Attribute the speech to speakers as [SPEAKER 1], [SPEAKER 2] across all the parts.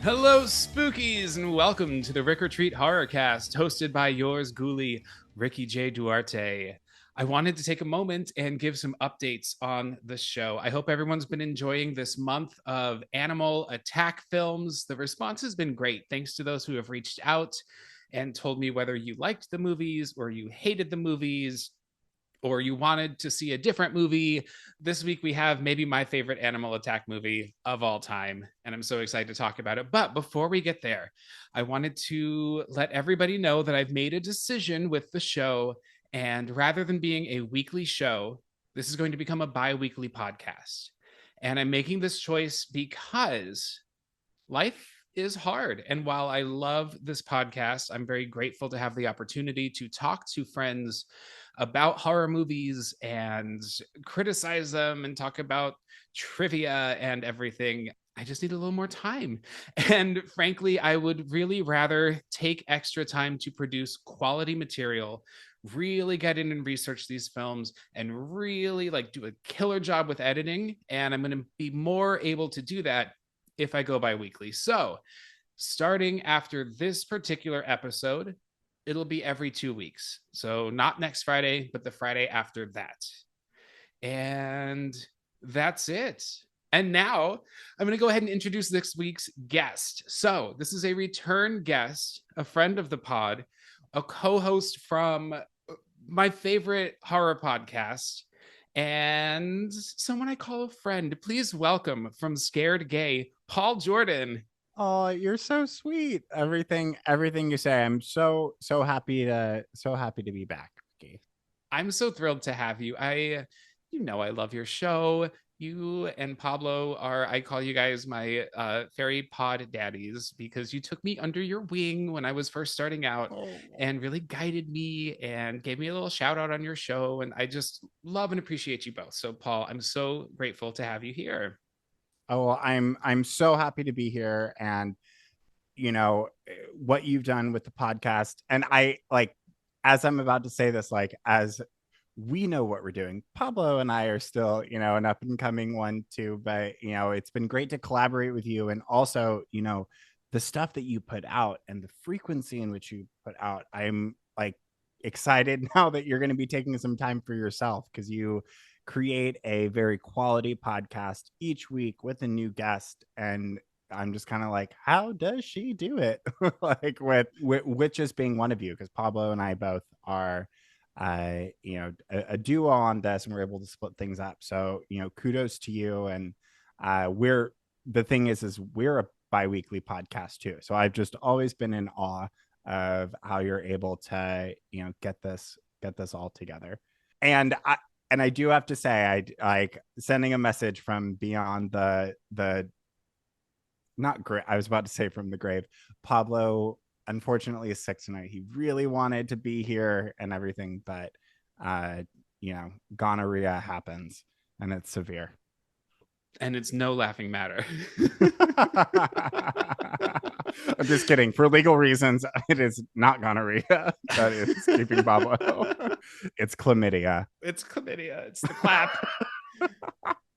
[SPEAKER 1] Hello, Spookies, and welcome to the Rick or Treat Horrorcast, hosted by yours ghouly, Ricky J. Duarte. I wanted to take a moment and give some updates on the show. I hope everyone's been enjoying this month of animal attack films. The response has been great, thanks to those who have reached out and told me whether you liked the movies or you hated the movies, or you wanted to see a different movie. This week we have maybe my favorite animal attack movie of all time, and I'm so excited to talk about it. But before we get there, I wanted to let everybody know that I've made a decision with the show, and rather than being a weekly show, this is going to become a bi-weekly podcast. And I'm making this choice because life is hard. And while I love this podcast, I'm very grateful to have the opportunity to talk to friends about horror movies and criticize them and talk about trivia and everything. I just need a little more time. And frankly, I would really rather take extra time to produce quality material, really get in and research these films, and really do a killer job with editing. And I'm going to be more able to do that if I go bi-weekly. So starting after this particular episode, it'll be every 2 weeks. So not next Friday, but the Friday after that. And that's it. And now I'm going to go ahead and introduce this week's guest. So this is a return guest, a friend of the pod, a co-host from my favorite horror podcast, and someone I call a friend. Please welcome, from Scared Gay, Paul Jordan.
[SPEAKER 2] Oh, you're so sweet. Everything you say. I'm so happy to be back, Ricky.
[SPEAKER 1] I'm so thrilled to have you. I love your show. You and Pablo I call you guys my fairy pod daddies, because you took me under your wing when I was first starting out and really guided me and gave me a little shout out on your show. And I just love and appreciate you both. So Paul, I'm so grateful to have you here.
[SPEAKER 2] Oh, well, I'm so happy to be here, and what you've done with the podcast. And I as I'm about to say this, as we know what we're doing, Pablo and I are still, an up and coming one too, but it's been great to collaborate with you. And also, the stuff that you put out and the frequency in which you put out, I'm excited now that you're going to be taking some time for yourself, because you create a very quality podcast each week with a new guest. And I'm just kind of like, how does she do it? with just being one of you, because Pablo and I both are a duo on this, and we're able to split things up. So kudos to you. And the thing is we're a bi-weekly podcast too, so I've just always been in awe of how you're able to get this all together. And I do have to say, I sending a message from beyond the not great. I was about to say from the grave. Pablo unfortunately is sick tonight. He really wanted to be here and everything, but gonorrhea happens, and it's severe.
[SPEAKER 1] And it's no laughing matter.
[SPEAKER 2] I'm just kidding. For legal reasons, it is not gonorrhea that is keeping Pablo. It's chlamydia.
[SPEAKER 1] It's chlamydia. It's the clap.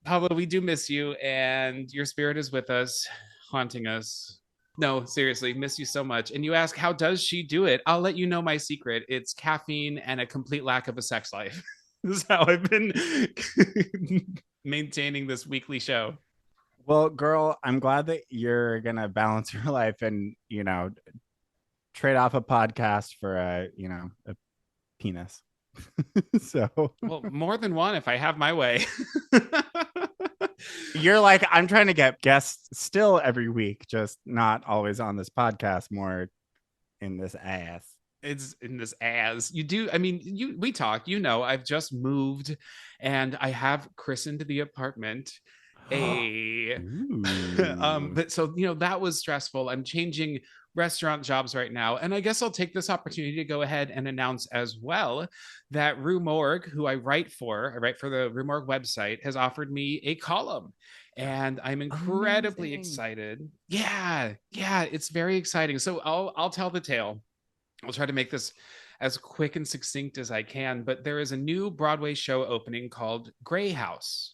[SPEAKER 1] Pablo, we do miss you, and your spirit is with us, haunting us. No, seriously, miss you so much. And you ask, how does she do it? I'll let you know my secret. It's caffeine and a complete lack of a sex life. This is how I've been maintaining this weekly show.
[SPEAKER 2] Well, girl, I'm glad that you're going to balance your life and, trade off a podcast for a penis. So,
[SPEAKER 1] well, more than one if I have my way.
[SPEAKER 2] You're like, I'm trying to get guests still every week, just not always on this podcast, more in this ass.
[SPEAKER 1] It's in this as you do. I mean, we talk, I've just moved and I have christened the apartment a
[SPEAKER 2] Ooh.
[SPEAKER 1] but so that was stressful. I'm changing restaurant jobs right now, and I guess I'll take this opportunity to go ahead and announce as well that Rue Morgue, who I write for the Rue Morgue website, has offered me a column, and I'm incredibly
[SPEAKER 2] Amazing.
[SPEAKER 1] excited. Yeah, it's very exciting. So I'll tell the tale. I'll try to make this as quick and succinct as I can, but there is a new Broadway show opening called Grey House,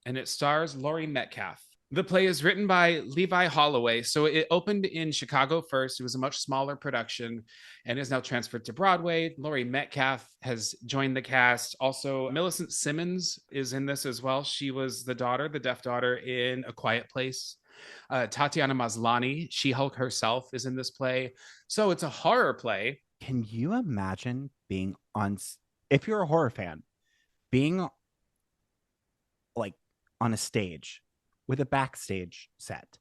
[SPEAKER 1] and it stars Laurie Metcalf. The play is written by Levi Holloway. So it opened in Chicago first. It was a much smaller production and is now transferred to Broadway. Laurie Metcalf has joined the cast. Also, Millicent Simmons is in this as well. She was the daughter, the deaf daughter in A Quiet Place. Tatiana Maslany, She-Hulk herself, is in this play. So it's a horror play.
[SPEAKER 2] Can you imagine being on, if you're a horror fan, being like on a stage with a backstage set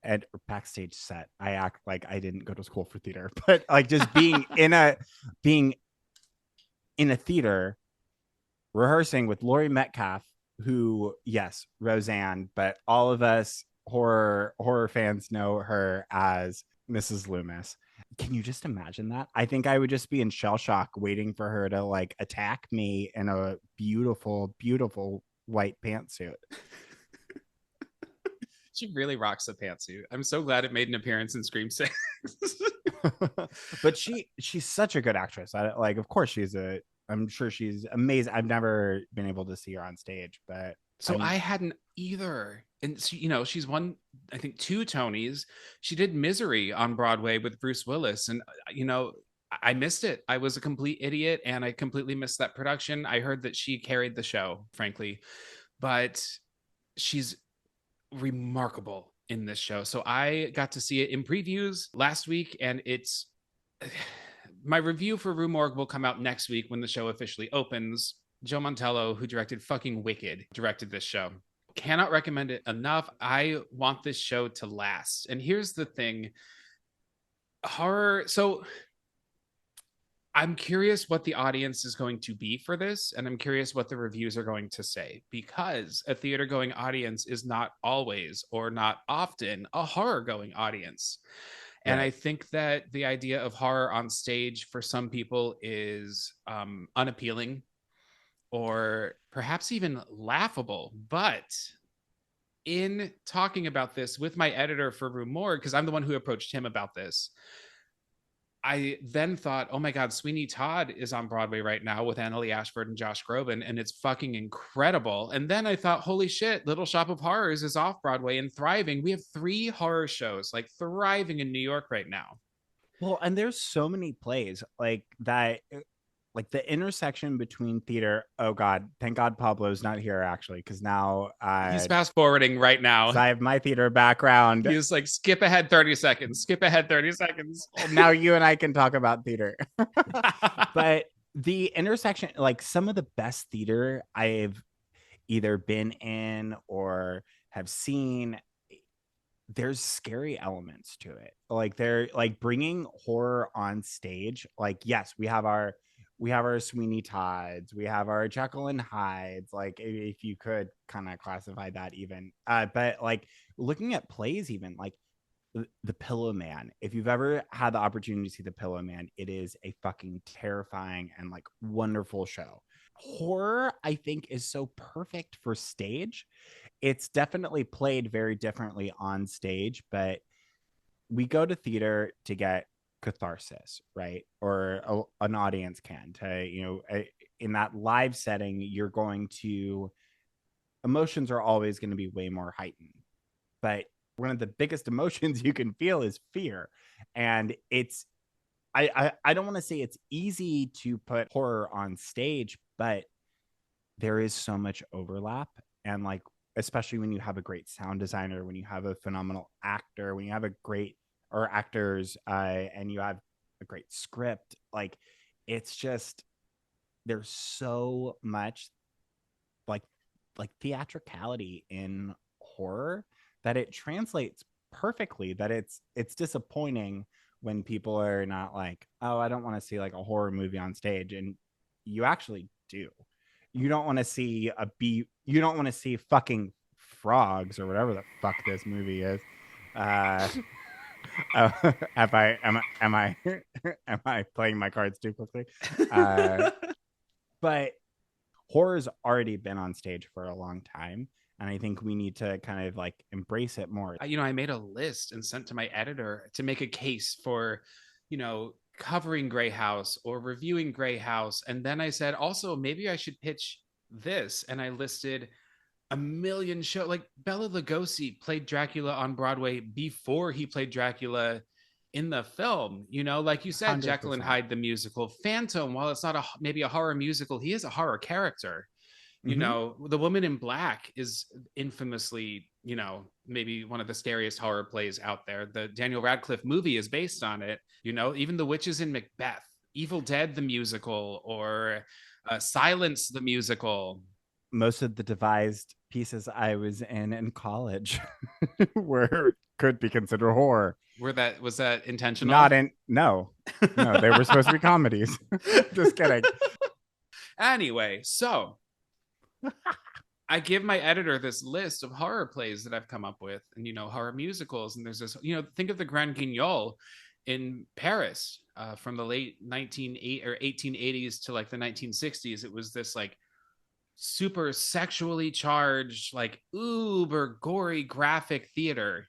[SPEAKER 2] and backstage set? I act like I didn't go to school for theater, but like just being being in a theater rehearsing with Laurie Metcalf, who, yes, Roseanne, but all of us horror fans know her as Mrs. Loomis. Can you just imagine that? I think I would just be in shell shock waiting for her to like attack me in a beautiful, beautiful white pantsuit.
[SPEAKER 1] She really rocks the pantsuit. I'm so glad it made an appearance in Scream 6.
[SPEAKER 2] But she's such a good actress. Like, of course I'm sure she's amazing. I've never been able to see her on stage, but
[SPEAKER 1] So I hadn't either. And she's won, I think, 2 Tonys. She did Misery on Broadway with Bruce Willis. And, I missed it. I was a complete idiot and I completely missed that production. I heard that she carried the show, frankly, but she's remarkable in this show. So I got to see it in previews last week, and it's my review for Rue Morgue will come out next week when the show officially opens. Joe Mantello, who directed fucking Wicked, directed this show. Cannot recommend it enough. I want this show to last. And here's the thing, horror. So I'm curious what the audience is going to be for this, and I'm curious what the reviews are going to say, because a theater going audience is not always or not often a horror going audience. And I
[SPEAKER 2] right.
[SPEAKER 1] think that the idea of horror on stage for some people is unappealing or perhaps even laughable. But in talking about this with my editor for Rue Morgue, because I'm the one who approached him about this, I then thought, oh my God, Sweeney Todd is on Broadway right now with Annalee Ashford and Josh Groban, and it's fucking incredible. And then I thought, holy shit, Little Shop of Horrors is off Broadway and thriving. We have 3 horror shows like thriving in New York right now.
[SPEAKER 2] Well, and there's so many plays like that, like the intersection between theater. Oh God, thank God Pablo's not here actually, because now
[SPEAKER 1] He's fast forwarding right now.
[SPEAKER 2] I have my theater background.
[SPEAKER 1] He's like, skip ahead 30 seconds, skip ahead 30 seconds.
[SPEAKER 2] Now you and I can talk about theater. But the intersection, like some of the best theater I've either been in or have seen, there's scary elements to it. Like they're like bringing horror on stage. Like, yes, we have our Sweeney Todds, we have our Jekyll and Hydes, like if you could kind of classify that even. But like looking at plays, even like the Pillow Man. If you've ever had the opportunity to see the Pillow Man, it is a fucking terrifying and like wonderful show. Horror, I think, is so perfect for stage. It's definitely played very differently on stage, but we go to theater to get catharsis, right? Or an audience can to, in that live setting, you're going to, emotions are always going to be way more heightened. But one of the biggest emotions you can feel is fear. And it's, I don't want to say it's easy to put horror on stage, but there is so much overlap. And like, especially when you have a great sound designer, when you have a phenomenal actor, when you have a great or actors, and you have a great script, like it's just, there's so much like like theatricality in horror that it translates perfectly. That it's disappointing when people are not like, oh, I don't want to see like a horror movie on stage, and you actually do. You don't want to see you don't want to see fucking frogs or whatever the fuck this movie is. Uh, have I am I am I playing my cards too quickly? Uh, but horror's already been on stage for a long time, and I think we need to kind of like embrace it more.
[SPEAKER 1] I made a list and sent to my editor to make a case for, covering Grey House or reviewing Grey House. And then I said, also, maybe I should pitch this. And I listed a million shows. Like Bela Lugosi played Dracula on Broadway before he played Dracula in the film. Like you said, Jekyll and
[SPEAKER 2] 100%.
[SPEAKER 1] Hyde the musical, Phantom. While it's not maybe a horror musical, he is a horror character.
[SPEAKER 2] Mm-hmm.
[SPEAKER 1] The Woman in Black is infamously, maybe one of the scariest horror plays out there. The Daniel Radcliffe movie is based on it. Even The Witches in Macbeth, Evil Dead the musical, or Silence the musical.
[SPEAKER 2] Most of the devised pieces I was in college were could be considered horror.
[SPEAKER 1] Was that intentional?
[SPEAKER 2] Not in no, no, they were supposed to be comedies. Just kidding.
[SPEAKER 1] Anyway, so I give my editor this list of horror plays that I've come up with, and horror musicals. And there's this, think of the Grand Guignol in Paris from the late 1880s to like the 1960s. It was this like super sexually charged, like uber gory graphic theater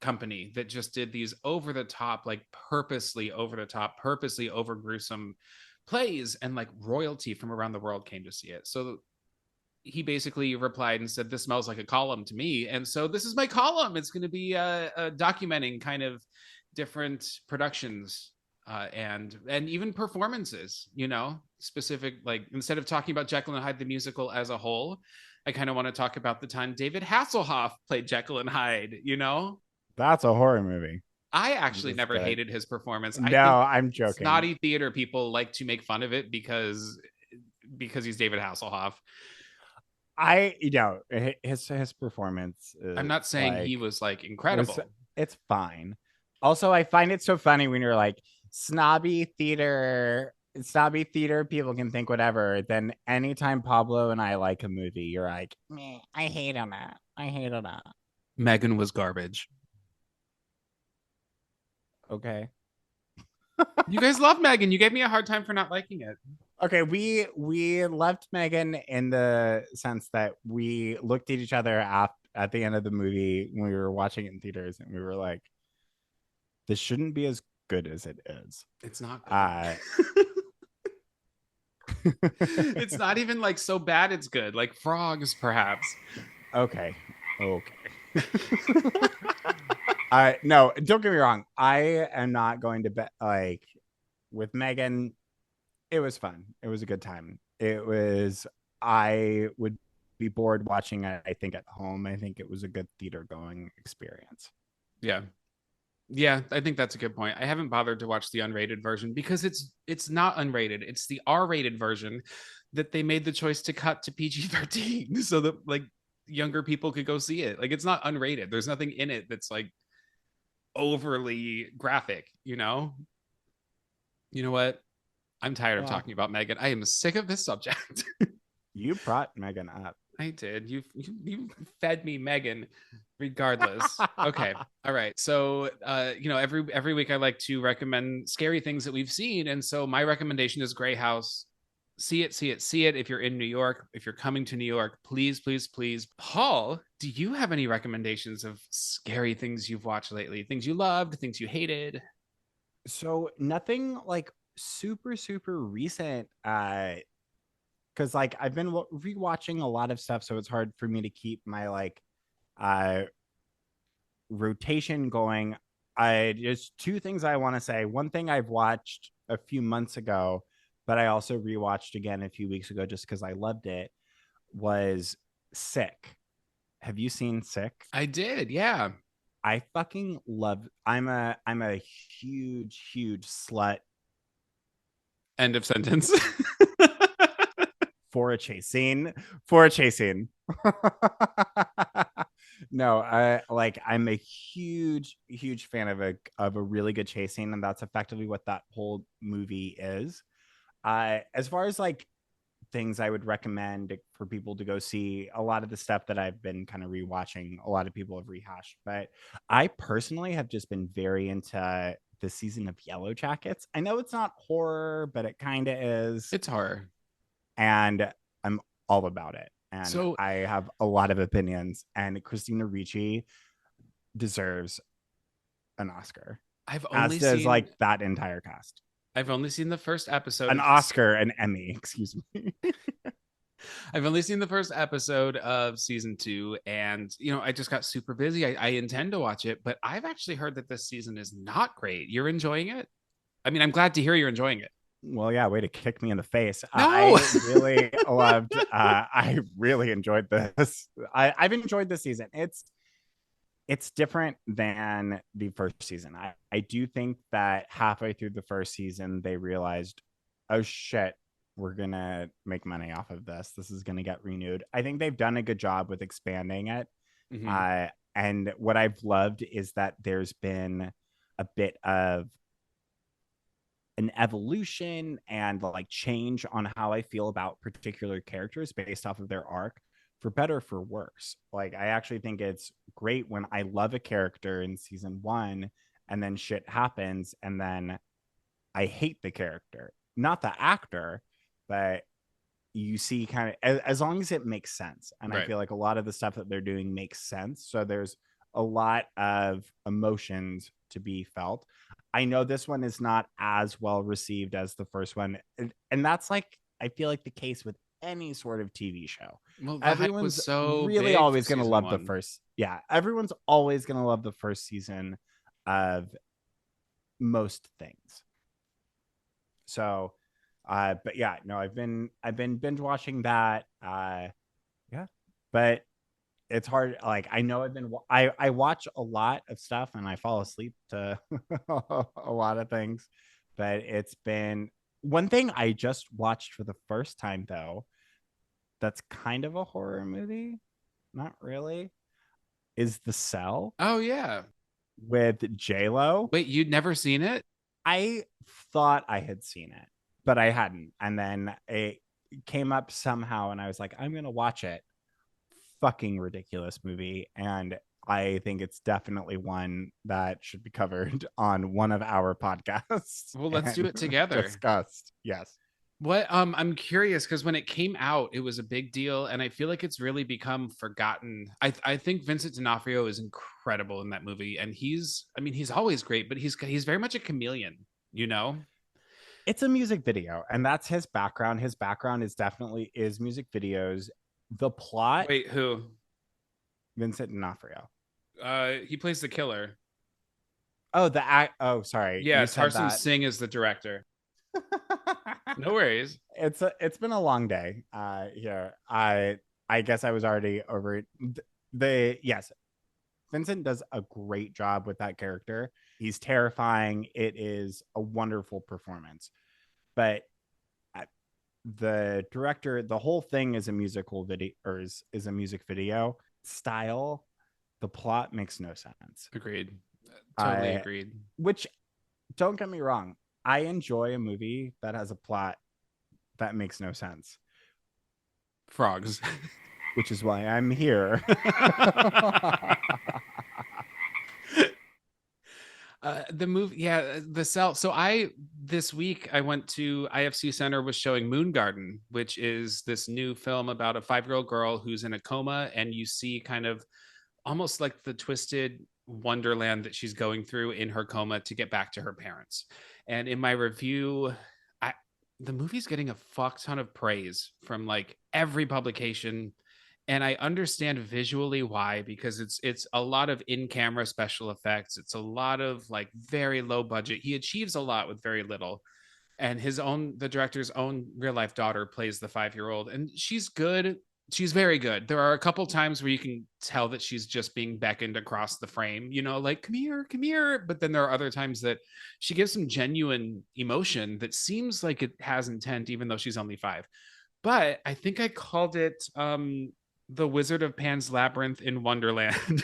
[SPEAKER 1] company that just did these over the top, like purposely over the top, purposely over gruesome plays, and like royalty from around the world came to see it. So he basically replied and said, "This smells like a column to me." And so this is my column. It's going to be documenting kind of different productions and even performances, specific, like instead of talking about Jekyll and Hyde the musical as a whole, I kind of want to talk about the time David Hasselhoff played Jekyll and Hyde.
[SPEAKER 2] That's a horror movie.
[SPEAKER 1] I actually never hated his performance. I
[SPEAKER 2] No,
[SPEAKER 1] think
[SPEAKER 2] I'm joking.
[SPEAKER 1] snotty theater people like to make fun of it because he's David Hasselhoff.
[SPEAKER 2] His performance
[SPEAKER 1] I'm not saying he was like incredible.
[SPEAKER 2] It's fine. Also, I find it so funny when you're like snobby theater people can think whatever. Then anytime Pablo and I like a movie, you're like, meh, I hate on that. I hate on that.
[SPEAKER 1] Megan was garbage.
[SPEAKER 2] Okay.
[SPEAKER 1] You guys love Megan. You gave me a hard time for not liking it.
[SPEAKER 2] Okay, we loved Megan in the sense that we looked at each other at the end of the movie when we were watching it in theaters, and we were like, "This shouldn't be as good as it is."
[SPEAKER 1] It's not good. It's not even like so bad it's good. Like Frogs, perhaps.
[SPEAKER 2] Okay. No, don't get me wrong. I am not going to bet like with Megan. It was fun. It was a good time. I would be bored watching it, I think, at home. I think it was a good theater going experience.
[SPEAKER 1] Yeah. Yeah, I think that's a good point. I haven't bothered to watch the unrated version because it's not unrated. It's the R-rated version that they made the choice to cut to PG-13 so that like younger people could go see it. Like it's not unrated. There's nothing in it that's like overly graphic, You know what? I'm tired of talking about Megan. I am sick of this subject.
[SPEAKER 2] You brought Megan up.
[SPEAKER 1] I did. You fed me Megan regardless. Okay. All right. So every week I like to recommend scary things that we've seen. And so my recommendation is Grey House. See it. If you're in New York, if you're coming to New York, please, please, please. Paul, do you have any recommendations of scary things you've watched lately? Things you loved, things you hated?
[SPEAKER 2] So nothing like super recent because like I've been rewatching a lot of stuff, so it's hard for me to keep my like rotation going. Just two things I want to say. One thing I've watched a few months ago, but I also rewatched again a few weeks ago just because I loved it, was Sick. Have you seen Sick?
[SPEAKER 1] I did, yeah.
[SPEAKER 2] I fucking love. I'm a huge slut.
[SPEAKER 1] End of sentence.
[SPEAKER 2] For a chase scene. No, I like I'm a huge fan of a really good chase scene, and that's effectively what that whole movie is. As far as like things I would recommend for people to go see, a lot of the stuff that I've been kind of rewatching, a lot of people have rehashed, but I personally have just been very into the season of Yellow Jackets. I know it's not horror, but it kind of is,
[SPEAKER 1] It's horror.
[SPEAKER 2] and I'm all about it. And
[SPEAKER 1] So
[SPEAKER 2] I have a lot of opinions, and Christina Ricci deserves an Oscar,
[SPEAKER 1] I've
[SPEAKER 2] as
[SPEAKER 1] only
[SPEAKER 2] does
[SPEAKER 1] seen
[SPEAKER 2] like that entire cast.
[SPEAKER 1] I've only seen the first episode
[SPEAKER 2] An
[SPEAKER 1] of
[SPEAKER 2] Oscar, an Emmy, excuse me.
[SPEAKER 1] I've only seen the first episode of season 2, and I just got super busy. I intend to watch it, but I've actually heard that this season is not great. You're enjoying it? I mean, I'm glad to hear you're enjoying it.
[SPEAKER 2] Well, yeah, way to kick me in the face.
[SPEAKER 1] No.
[SPEAKER 2] I really loved. I really enjoyed this. I've enjoyed this season. It's different than the first season. I do think that halfway through the first season they realized, oh shit, we're gonna make money off of this. This is gonna get renewed. I think they've done a good job with expanding it.
[SPEAKER 1] Mhm.
[SPEAKER 2] And what I've loved is that there's been a bit of an evolution and like change on how I feel about particular characters based off of their arc, for better for worse. Like I actually think it's great when I love a character in season 1 and then shit happens and then I hate the character, not the actor, but you see kind of as long as it makes sense. And I
[SPEAKER 1] Right.
[SPEAKER 2] feel like a lot of the stuff that they're doing makes sense. So there's a lot of emotions to be felt. I know this one is not as well received as the first one. And that's like, I feel like the case with any sort of TV show.
[SPEAKER 1] Well, the hype was
[SPEAKER 2] Everyone's
[SPEAKER 1] so
[SPEAKER 2] really
[SPEAKER 1] big for
[SPEAKER 2] always going to
[SPEAKER 1] season
[SPEAKER 2] love the
[SPEAKER 1] 1.
[SPEAKER 2] first. Yeah. Everyone's always going to love the first season of most things. So, but yeah, no, I've been binge watching that. Yeah, but it's hard. Like I know I watch a lot of stuff and I fall asleep to a lot of things, but it's been one thing I just watched for the first time though. That's kind of a horror movie, not really. Is The Cell
[SPEAKER 1] Oh yeah.
[SPEAKER 2] with J Lo?
[SPEAKER 1] Wait, you'd never seen it?
[SPEAKER 2] I thought I had seen it, but I hadn't. And then it came up somehow, and I was like, I'm going to watch it. Fucking ridiculous movie. And I think it's definitely one that should be covered on one of our podcasts
[SPEAKER 1] Well, let's do
[SPEAKER 2] and
[SPEAKER 1] it together.
[SPEAKER 2] discussed. Yes.
[SPEAKER 1] What I'm curious because when it came out, it was a big deal, and I feel like it's really become forgotten. I think Vincent D'Onofrio is incredible in that movie, and he's always great, but he's very much a chameleon, you know?
[SPEAKER 2] It's a music video, and that's his background. His background is definitely is music videos. The plot,
[SPEAKER 1] Wait, who?
[SPEAKER 2] Vincent D'Onofrio.
[SPEAKER 1] He plays the killer.
[SPEAKER 2] Oh, the act. Oh, sorry.
[SPEAKER 1] Yeah,
[SPEAKER 2] You said
[SPEAKER 1] Tarsem
[SPEAKER 2] that.
[SPEAKER 1] Singh is the director. No worries.
[SPEAKER 2] It's been a long day here. I guess I was already over it. The yes, Vincent does a great job with that character. He's terrifying. It is a wonderful performance. But the director, the whole thing is a musical video or is a music video style. The plot makes no sense.
[SPEAKER 1] Agreed. Totally
[SPEAKER 2] I
[SPEAKER 1] agreed.
[SPEAKER 2] which don't get me wrong, I enjoy a movie that has a plot that makes no sense,
[SPEAKER 1] Frogs.
[SPEAKER 2] which is why I'm here.
[SPEAKER 1] The movie, yeah, the cell. So this week I went to IFC Center was showing Moon Garden, which is this new film about a 5-year-old girl who's in a coma, and you see kind of almost like the twisted wonderland that she's going through in her coma to get back to her parents. And in my review, I the movie's getting a fuck ton of praise from like every publication, and I understand visually why, because it's a lot of in-camera special effects. It's a lot of like very low budget. He achieves a lot with very little. And the director's own real life daughter plays the 5-year-old, and she's good. She's very good. There are a couple times where you can tell that she's just being beckoned across the frame, like come here, come here. But then there are other times that she gives some genuine emotion that seems like it has intent, even though she's only 5. But I think I called it the Wizard of Pan's Labyrinth in Wonderland,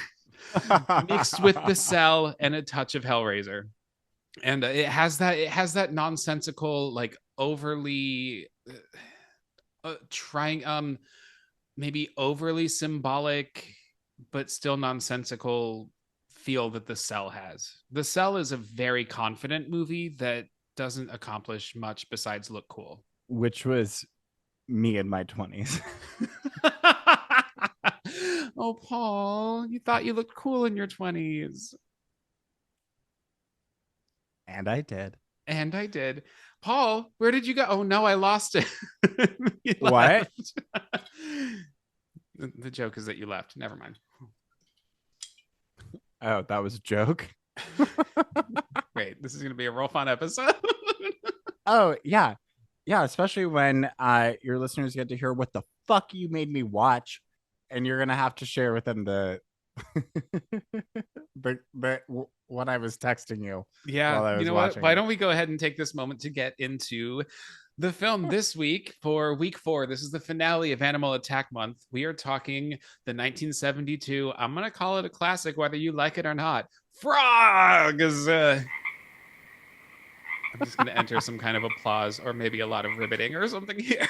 [SPEAKER 1] mixed with The Cell and a touch of Hellraiser. And it has that nonsensical, like overly trying maybe overly symbolic but still nonsensical feel that The Cell has. The Cell is a very confident movie that doesn't accomplish much besides look cool.
[SPEAKER 2] Which was me in my 20s.
[SPEAKER 1] Oh, Paul, you thought you looked cool in your 20s.
[SPEAKER 2] And I did.
[SPEAKER 1] And I did. Paul, where did you go? Oh no, I lost it. You
[SPEAKER 2] What?
[SPEAKER 1] left. The joke is that you left. Never mind.
[SPEAKER 2] Oh, that was a joke.
[SPEAKER 1] Great. This is going to be a real fun episode.
[SPEAKER 2] Oh, yeah. Yeah, especially when your listeners get to hear what the fuck you made me watch, and you're gonna have to share with them the what I was texting you.
[SPEAKER 1] Yeah.
[SPEAKER 2] While I
[SPEAKER 1] You
[SPEAKER 2] was
[SPEAKER 1] know what?
[SPEAKER 2] watching
[SPEAKER 1] Why
[SPEAKER 2] it.
[SPEAKER 1] don't we go ahead and take this moment to get into the film this week for week 4. This is the finale of Animal Attack Month. We are talking the 1972. I'm going to call it a classic, whether you like it or not. Frogs. I'm just going to enter some kind of applause or maybe a lot of ribbiting or something here.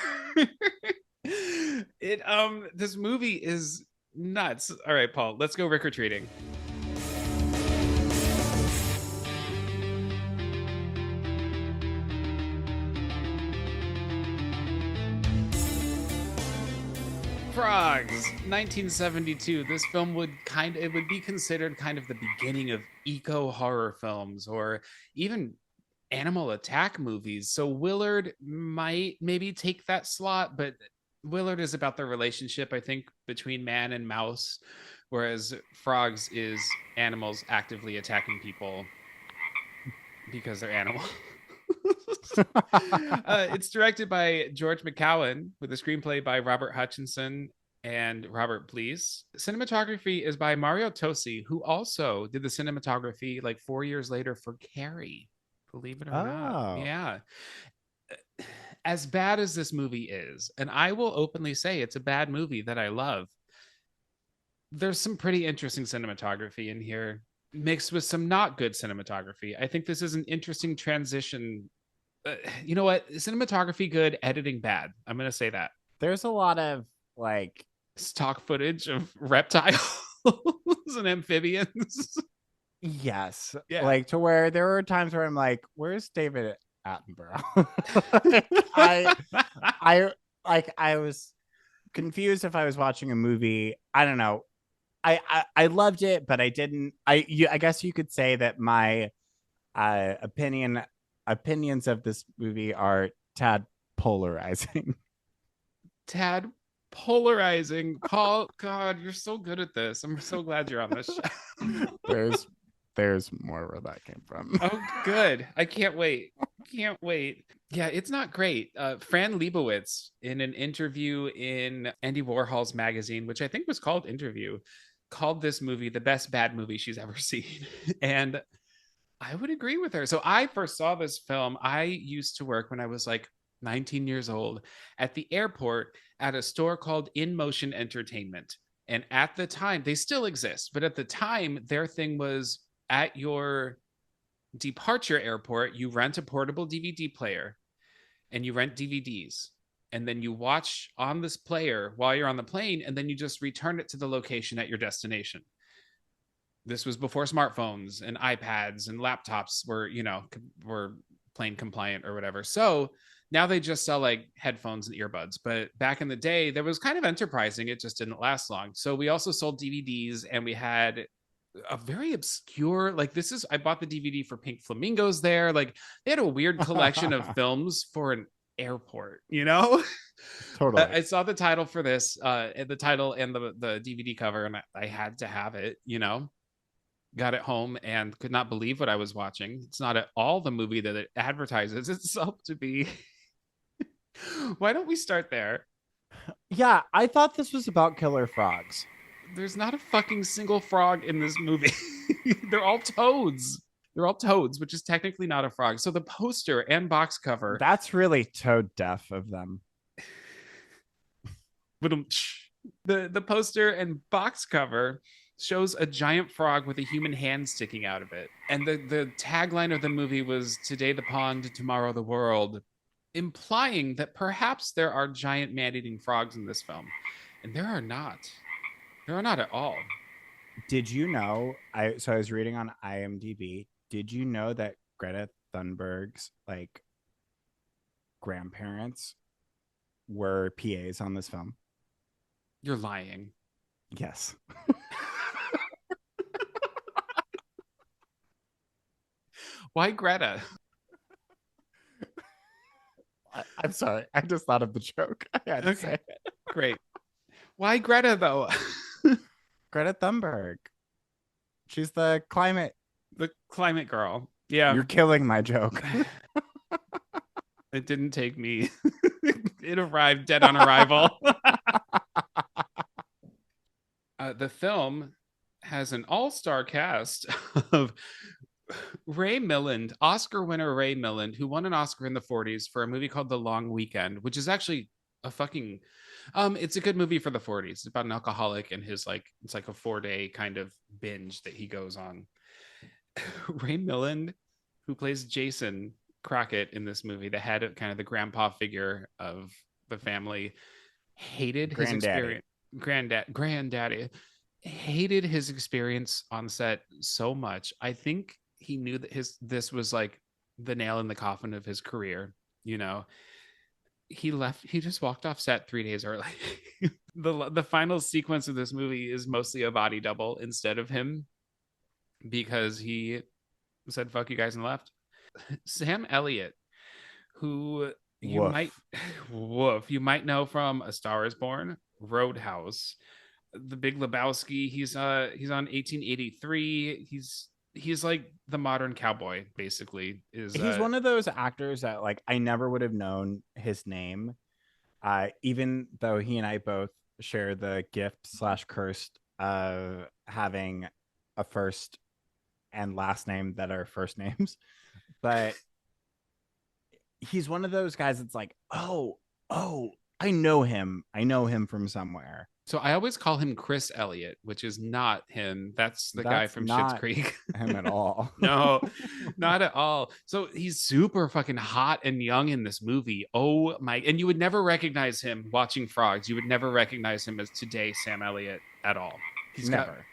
[SPEAKER 1] This movie is nuts. All right, Paul, let's go Rick or treating. Frogs, 1972. This film would be considered kind of the beginning of eco horror films or even animal attack movies. So Willard might maybe take that slot, but Willard is about the relationship, I think, between man and mouse, whereas Frogs is animals actively attacking people because they're animals. It's directed by George McCowan with a screenplay by Robert Hutchinson and Robert Blees. Cinematography is by Mario Tosi, who also did the cinematography like 4 years later for Carrie. Believe it or not. Yeah. As bad as this movie is, and I will openly say it's a bad movie that I love, there's some pretty interesting cinematography in here mixed with some not good cinematography. I think this is an interesting transition. You know what? Cinematography good, editing bad. I'm going to say that.
[SPEAKER 2] There's a lot of like
[SPEAKER 1] stock footage of reptiles and amphibians.
[SPEAKER 2] Yes.
[SPEAKER 1] Yeah.
[SPEAKER 2] Like to where there were times where I'm like, where's David Attenborough? I was confused if I was watching a movie. I don't know. I loved it, but I didn't. I guess you could say that my opinions of this movie are tad polarizing.
[SPEAKER 1] Tad polarizing. Paul, God, you're so good at this. I'm so glad you're on this show.
[SPEAKER 2] There's more where that came from.
[SPEAKER 1] Oh, good. I can't wait. Can't wait. Yeah, it's not great. Fran Lebowitz, in an interview in Andy Warhol's magazine, which I think was called Interview, called this movie the best bad movie she's ever seen. And I would agree with her. So I first saw this film. I used to work when I was like 19 years old at the airport at a store called In Motion Entertainment. And at the time, they still exist, but at the time, their thing was at your departure airport, you rent a portable DVD player and you rent DVDs. And then you watch on this player while you're on the plane, and then you just return it to the location at your destination. This was before smartphones and iPads and laptops were plane compliant or whatever. So now they just sell like headphones and earbuds. But back in the day, that was kind of enterprising. It just didn't last long. So we also sold DVDs, and we had a very obscure, like, I bought the DVD for Pink Flamingos there. Like, they had a weird collection of films for an airport,
[SPEAKER 2] Totally.
[SPEAKER 1] I saw the title for this, the title and the DVD cover, and I had to have it, got it home and could not believe what I was watching. It's not at all the movie that it advertises itself to be. Why don't we start there?
[SPEAKER 2] Yeah, I thought this was about killer frogs.
[SPEAKER 1] There's not a fucking single frog in this movie. They're all toads. They're all toads, which is technically not a frog. So the poster and box cover.
[SPEAKER 2] That's really toad deaf of them.
[SPEAKER 1] The poster and box cover shows a giant frog with a human hand sticking out of it. And the tagline of the movie was "Today the pond, tomorrow the world," implying that perhaps there are giant man-eating frogs in this film. And there are not. There are not at all.
[SPEAKER 2] Did you know? I was reading on IMDb. Did you know that Greta Thunberg's like grandparents were PAs on this film?
[SPEAKER 1] You're lying.
[SPEAKER 2] Yes.
[SPEAKER 1] Why Greta?
[SPEAKER 2] I'm sorry. I just thought of the joke. I had to say
[SPEAKER 1] Okay,
[SPEAKER 2] it.
[SPEAKER 1] great. Why Greta though?
[SPEAKER 2] Greta Thunberg. She's the climate.
[SPEAKER 1] The climate girl. Yeah.
[SPEAKER 2] You're killing my joke.
[SPEAKER 1] It didn't take me. It arrived dead on arrival. The film has an all-star cast of Ray Milland, Oscar winner Ray Milland, who won an Oscar in the 40s for a movie called The Long Weekend, which is actually a fucking it's a good movie for the 40s. It's about an alcoholic and his like it's like a 4-day kind of binge that he goes on. Ray Milland, who plays Jason Crockett in this movie, the head of kind of the grandpa figure of the family, hated his
[SPEAKER 2] Granddaddy.
[SPEAKER 1] experience. Granddaddy hated his experience on set so much. I think he knew that this was like the nail in the coffin of his career. You know, he left. He just walked off set 3 days early. The final sequence of this movie is mostly a body double instead of him because he said "fuck you guys" and left. Sam Elliot, who you might
[SPEAKER 2] Woof.
[SPEAKER 1] woof, you might know from A Star Is Born, Roadhouse, The Big Lebowski. He's on 1883. He's like the modern cowboy, basically. Is
[SPEAKER 2] He's one of those actors that like I never would have known his name, even though he and I both share the gift slash cursed of having a first and last name that are first names. But he's one of those guys that's like, oh, I know him. I know him from somewhere.
[SPEAKER 1] so I always call him Chris Elliott, which is not him. That's the guy
[SPEAKER 2] That's
[SPEAKER 1] from Schitt's
[SPEAKER 2] not
[SPEAKER 1] Creek.
[SPEAKER 2] him at all.
[SPEAKER 1] No, not at all. So he's super fucking hot and young in this movie. Oh my! And you would never recognize him watching Frogs. You would never recognize him as today Sam Elliott at all. He's got.
[SPEAKER 2] Never.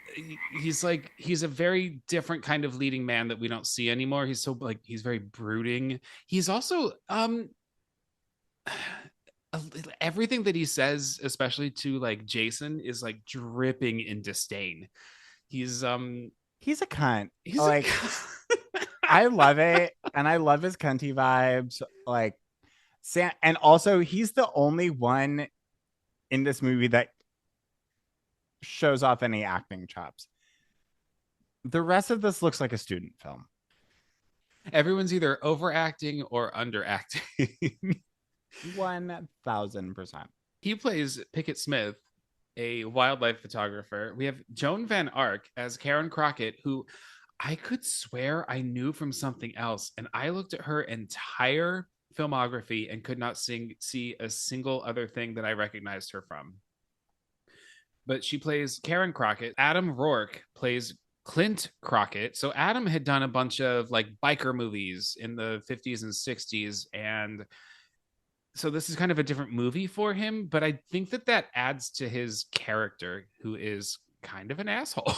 [SPEAKER 1] He's a very different kind of leading man that we don't see anymore. He's so like he's very brooding. He's also everything that he says, especially to like Jason, is like dripping in disdain. He's
[SPEAKER 2] He's a cunt.
[SPEAKER 1] he's
[SPEAKER 2] Like I love it, and I love his cunty vibes. Like Sam, and also he's the only one in this movie that shows off any acting chops. The rest of this looks like a student film.
[SPEAKER 1] everyone's either overacting or underacting.
[SPEAKER 2] 1000%.
[SPEAKER 1] He plays Pickett Smith, a wildlife photographer. We have Joan Van Ark as Karen Crockett, who I could swear I knew from something else. And I looked at her entire filmography and could not see a single other thing that I recognized her from. But she plays Karen Crockett. Adam Rourke plays Clint Crockett. So Adam had done a bunch of like biker movies in the 50s and 60s. And so this is kind of a different movie for him. But I think that adds to his character, who is kind of an asshole.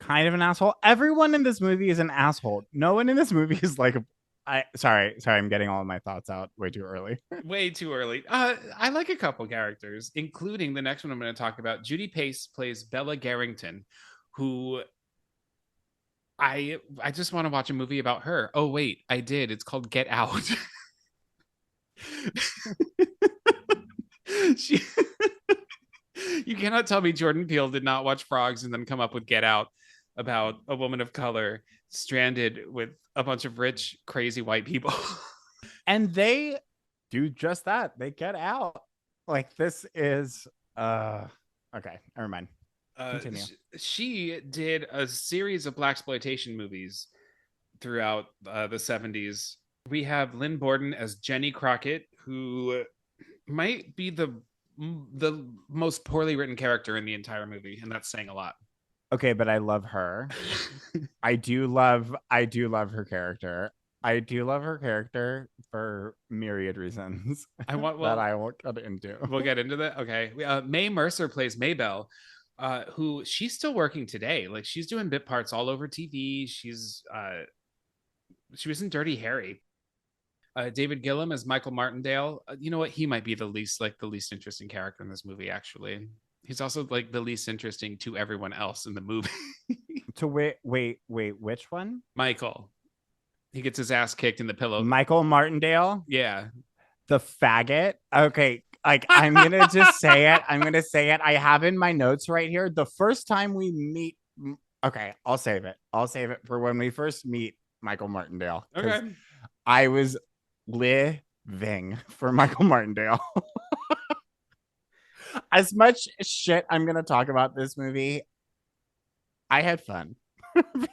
[SPEAKER 2] Kind of an asshole. Everyone in this movie is an asshole. No one in this movie is like sorry, I'm getting all of my thoughts out way too early.
[SPEAKER 1] Way too early. I like a couple characters, including the next one I'm going to talk about. Judy Pace plays Bella Garrington, who I just want to watch a movie about her. Oh wait, I did. It's called Get Out. she You cannot tell me Jordan Peele did not watch Frogs and then come up with Get Out, about a woman of color stranded with a bunch of rich, crazy white people.
[SPEAKER 2] And they do just that. They get out. Like this is okay, never mind. Continue.
[SPEAKER 1] She did a series of blaxploitation movies throughout the 70s. We have Lynn Borden as Jenny Crockett, who might be the the most poorly written character in the entire movie, and that's saying a lot.
[SPEAKER 2] Okay, but I love her. I do love her character. I do love her character for myriad reasons
[SPEAKER 1] I want
[SPEAKER 2] that
[SPEAKER 1] well,
[SPEAKER 2] I won't get into.
[SPEAKER 1] we'll get into that. Okay, Mae Mercer plays Maybelle, who she's still working today. Like she's doing bit parts all over TV. She was in Dirty Harry. David Gillum as Michael Martindale. You know what? He might be the least interesting character in this movie. Actually, he's also like the least interesting to everyone else in the movie.
[SPEAKER 2] To wait, which one?
[SPEAKER 1] Michael, he gets his ass kicked in the pillow.
[SPEAKER 2] Michael Martindale,
[SPEAKER 1] Yeah.
[SPEAKER 2] the faggot. Okay, like I'm gonna just say it. I'm gonna say it. I have in my notes right here. The first time we meet, okay, I'll save it. I'll save it for when we first meet Michael Martindale because
[SPEAKER 1] Okay.
[SPEAKER 2] I was living for Michael Martindale. As much shit I'm gonna talk about this movie, I had fun.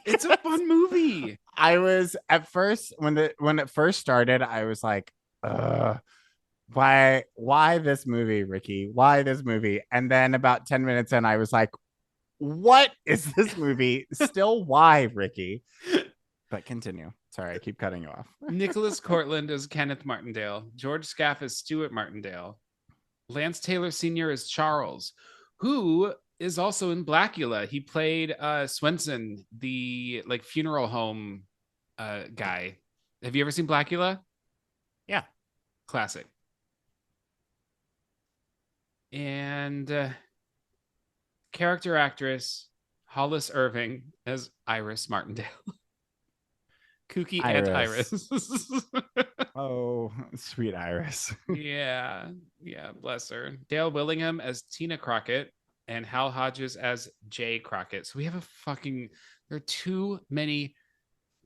[SPEAKER 1] It's a fun movie.
[SPEAKER 2] I was at first when it first started, I was like, why this movie, Ricky? Why this movie? And then about 10 minutes in, I was like, what is this movie? Still why, Ricky? But continue. Sorry, I keep cutting you off.
[SPEAKER 1] Nicholas Cortland as Kenneth Martindale. George Scaff as Stuart Martindale. Lance Taylor Sr. as Charles, who is also in Blackula. He played Swenson, the like funeral home guy. Have you ever seen Blackula?
[SPEAKER 2] Yeah.
[SPEAKER 1] Classic. And character actress Hollis Irving as Iris Martindale. Kooky Aunt Iris.
[SPEAKER 2] Oh, sweet Iris.
[SPEAKER 1] Yeah, bless her. Dale Willingham as Tina Crockett and Hal Hodges as Jay Crockett. So we have there are too many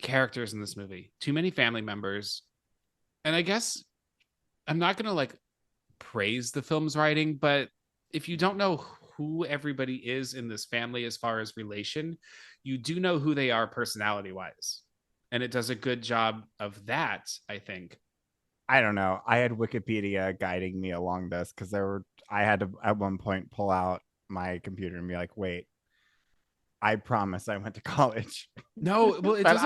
[SPEAKER 1] characters in this movie, too many family members. And I guess I'm not going to like praise the film's writing, but if you don't know who everybody is in this family as far as relation, you do know who they are personality wise. And it does a good job of that, I think.
[SPEAKER 2] I don't know. I had Wikipedia guiding me along this because I had to at one point pull out my computer and be like, wait, I promise I went to college.
[SPEAKER 1] No, well, it
[SPEAKER 2] but
[SPEAKER 1] doesn't.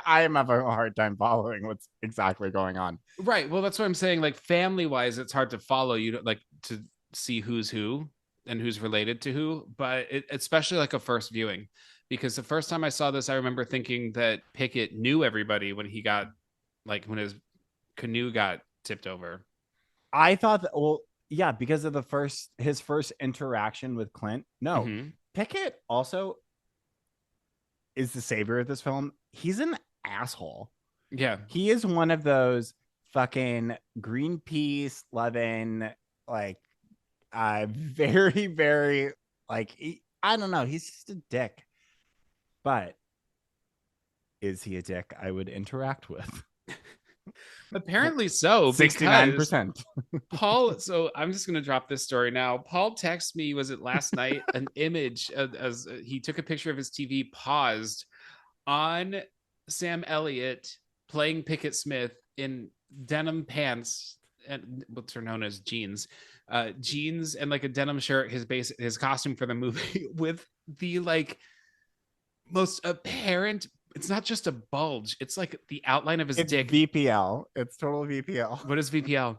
[SPEAKER 2] I am having a hard time following what's exactly going on.
[SPEAKER 1] Right. Well, that's what I'm saying. Like family wise, it's hard to follow. You don't like to see who's who and who's related to who, but especially like a first viewing, because the first time I saw this, I remember thinking that Pickett knew everybody when he got when his canoe got tipped over.
[SPEAKER 2] I thought that, well, yeah, because of his first interaction with Clint. No, Pickett also is the savior of this film. He's an asshole.
[SPEAKER 1] Yeah.
[SPEAKER 2] He is one of those fucking Greenpeace loving, like, very, very, like, I don't know. He's just a dick. But is he a dick I would interact with?
[SPEAKER 1] Apparently so.
[SPEAKER 2] 69%.
[SPEAKER 1] Paul, so I'm just going to drop this story now. Paul texted me, was it last night, an image as he took a picture of his TV paused on Sam Elliot playing Pickett Smith in denim pants and what's are known as jeans, jeans and like a denim shirt, his costume for the movie with the like most apparent. It's not just a bulge. It's like the outline of his dick.
[SPEAKER 2] VPL. It's total VPL.
[SPEAKER 1] What is VPL?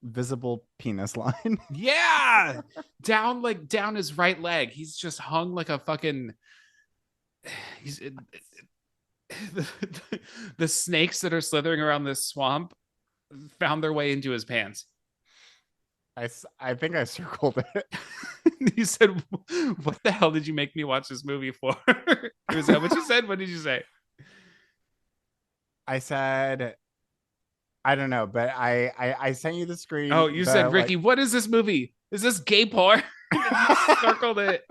[SPEAKER 2] Visible penis line.
[SPEAKER 1] Yeah. down his right leg. He's just hung like a fucking the snakes that are slithering around this swamp found their way into his pants.
[SPEAKER 2] I think I circled it.
[SPEAKER 1] You said, what the hell did you make me watch this movie for? Was that what you said? What did you say?
[SPEAKER 2] I said, I don't know, but I sent you the screen.
[SPEAKER 1] Oh, you said, Ricky, what is this movie? Is this gay porn? You circled it.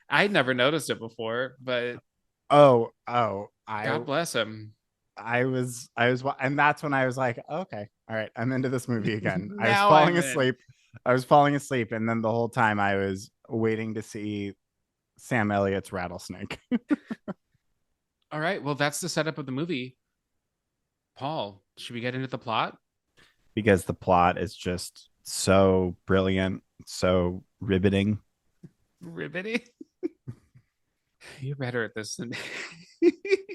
[SPEAKER 1] I'd never noticed it before, but God bless him.
[SPEAKER 2] I was, and that's when I was like, okay, all right, I'm into this movie again. I was falling asleep, and then the whole time I was waiting to see Sam Elliott's rattlesnake.
[SPEAKER 1] All right, well, that's the setup of the movie. Paul, should we get into the plot?
[SPEAKER 2] Because the plot is just So brilliant, so riveting.
[SPEAKER 1] Riveting. You're better at this than me.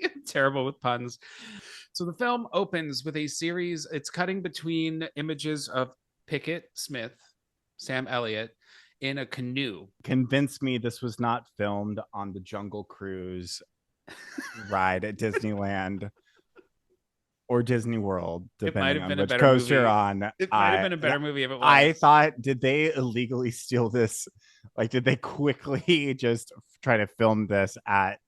[SPEAKER 1] I'm terrible with puns. So the film opens with a series, it's cutting between images of Pickett Smith, Sam Elliot, in a canoe.
[SPEAKER 2] Convince me this was not filmed on the Jungle Cruise ride at Disneyland or Disney World,
[SPEAKER 1] It might
[SPEAKER 2] depending
[SPEAKER 1] have
[SPEAKER 2] on
[SPEAKER 1] been a
[SPEAKER 2] which
[SPEAKER 1] better
[SPEAKER 2] coast you're
[SPEAKER 1] movie.
[SPEAKER 2] on.
[SPEAKER 1] It might have been a better movie if it
[SPEAKER 2] I
[SPEAKER 1] was.
[SPEAKER 2] thought, did they illegally steal this? Like, did they quickly just try to film this at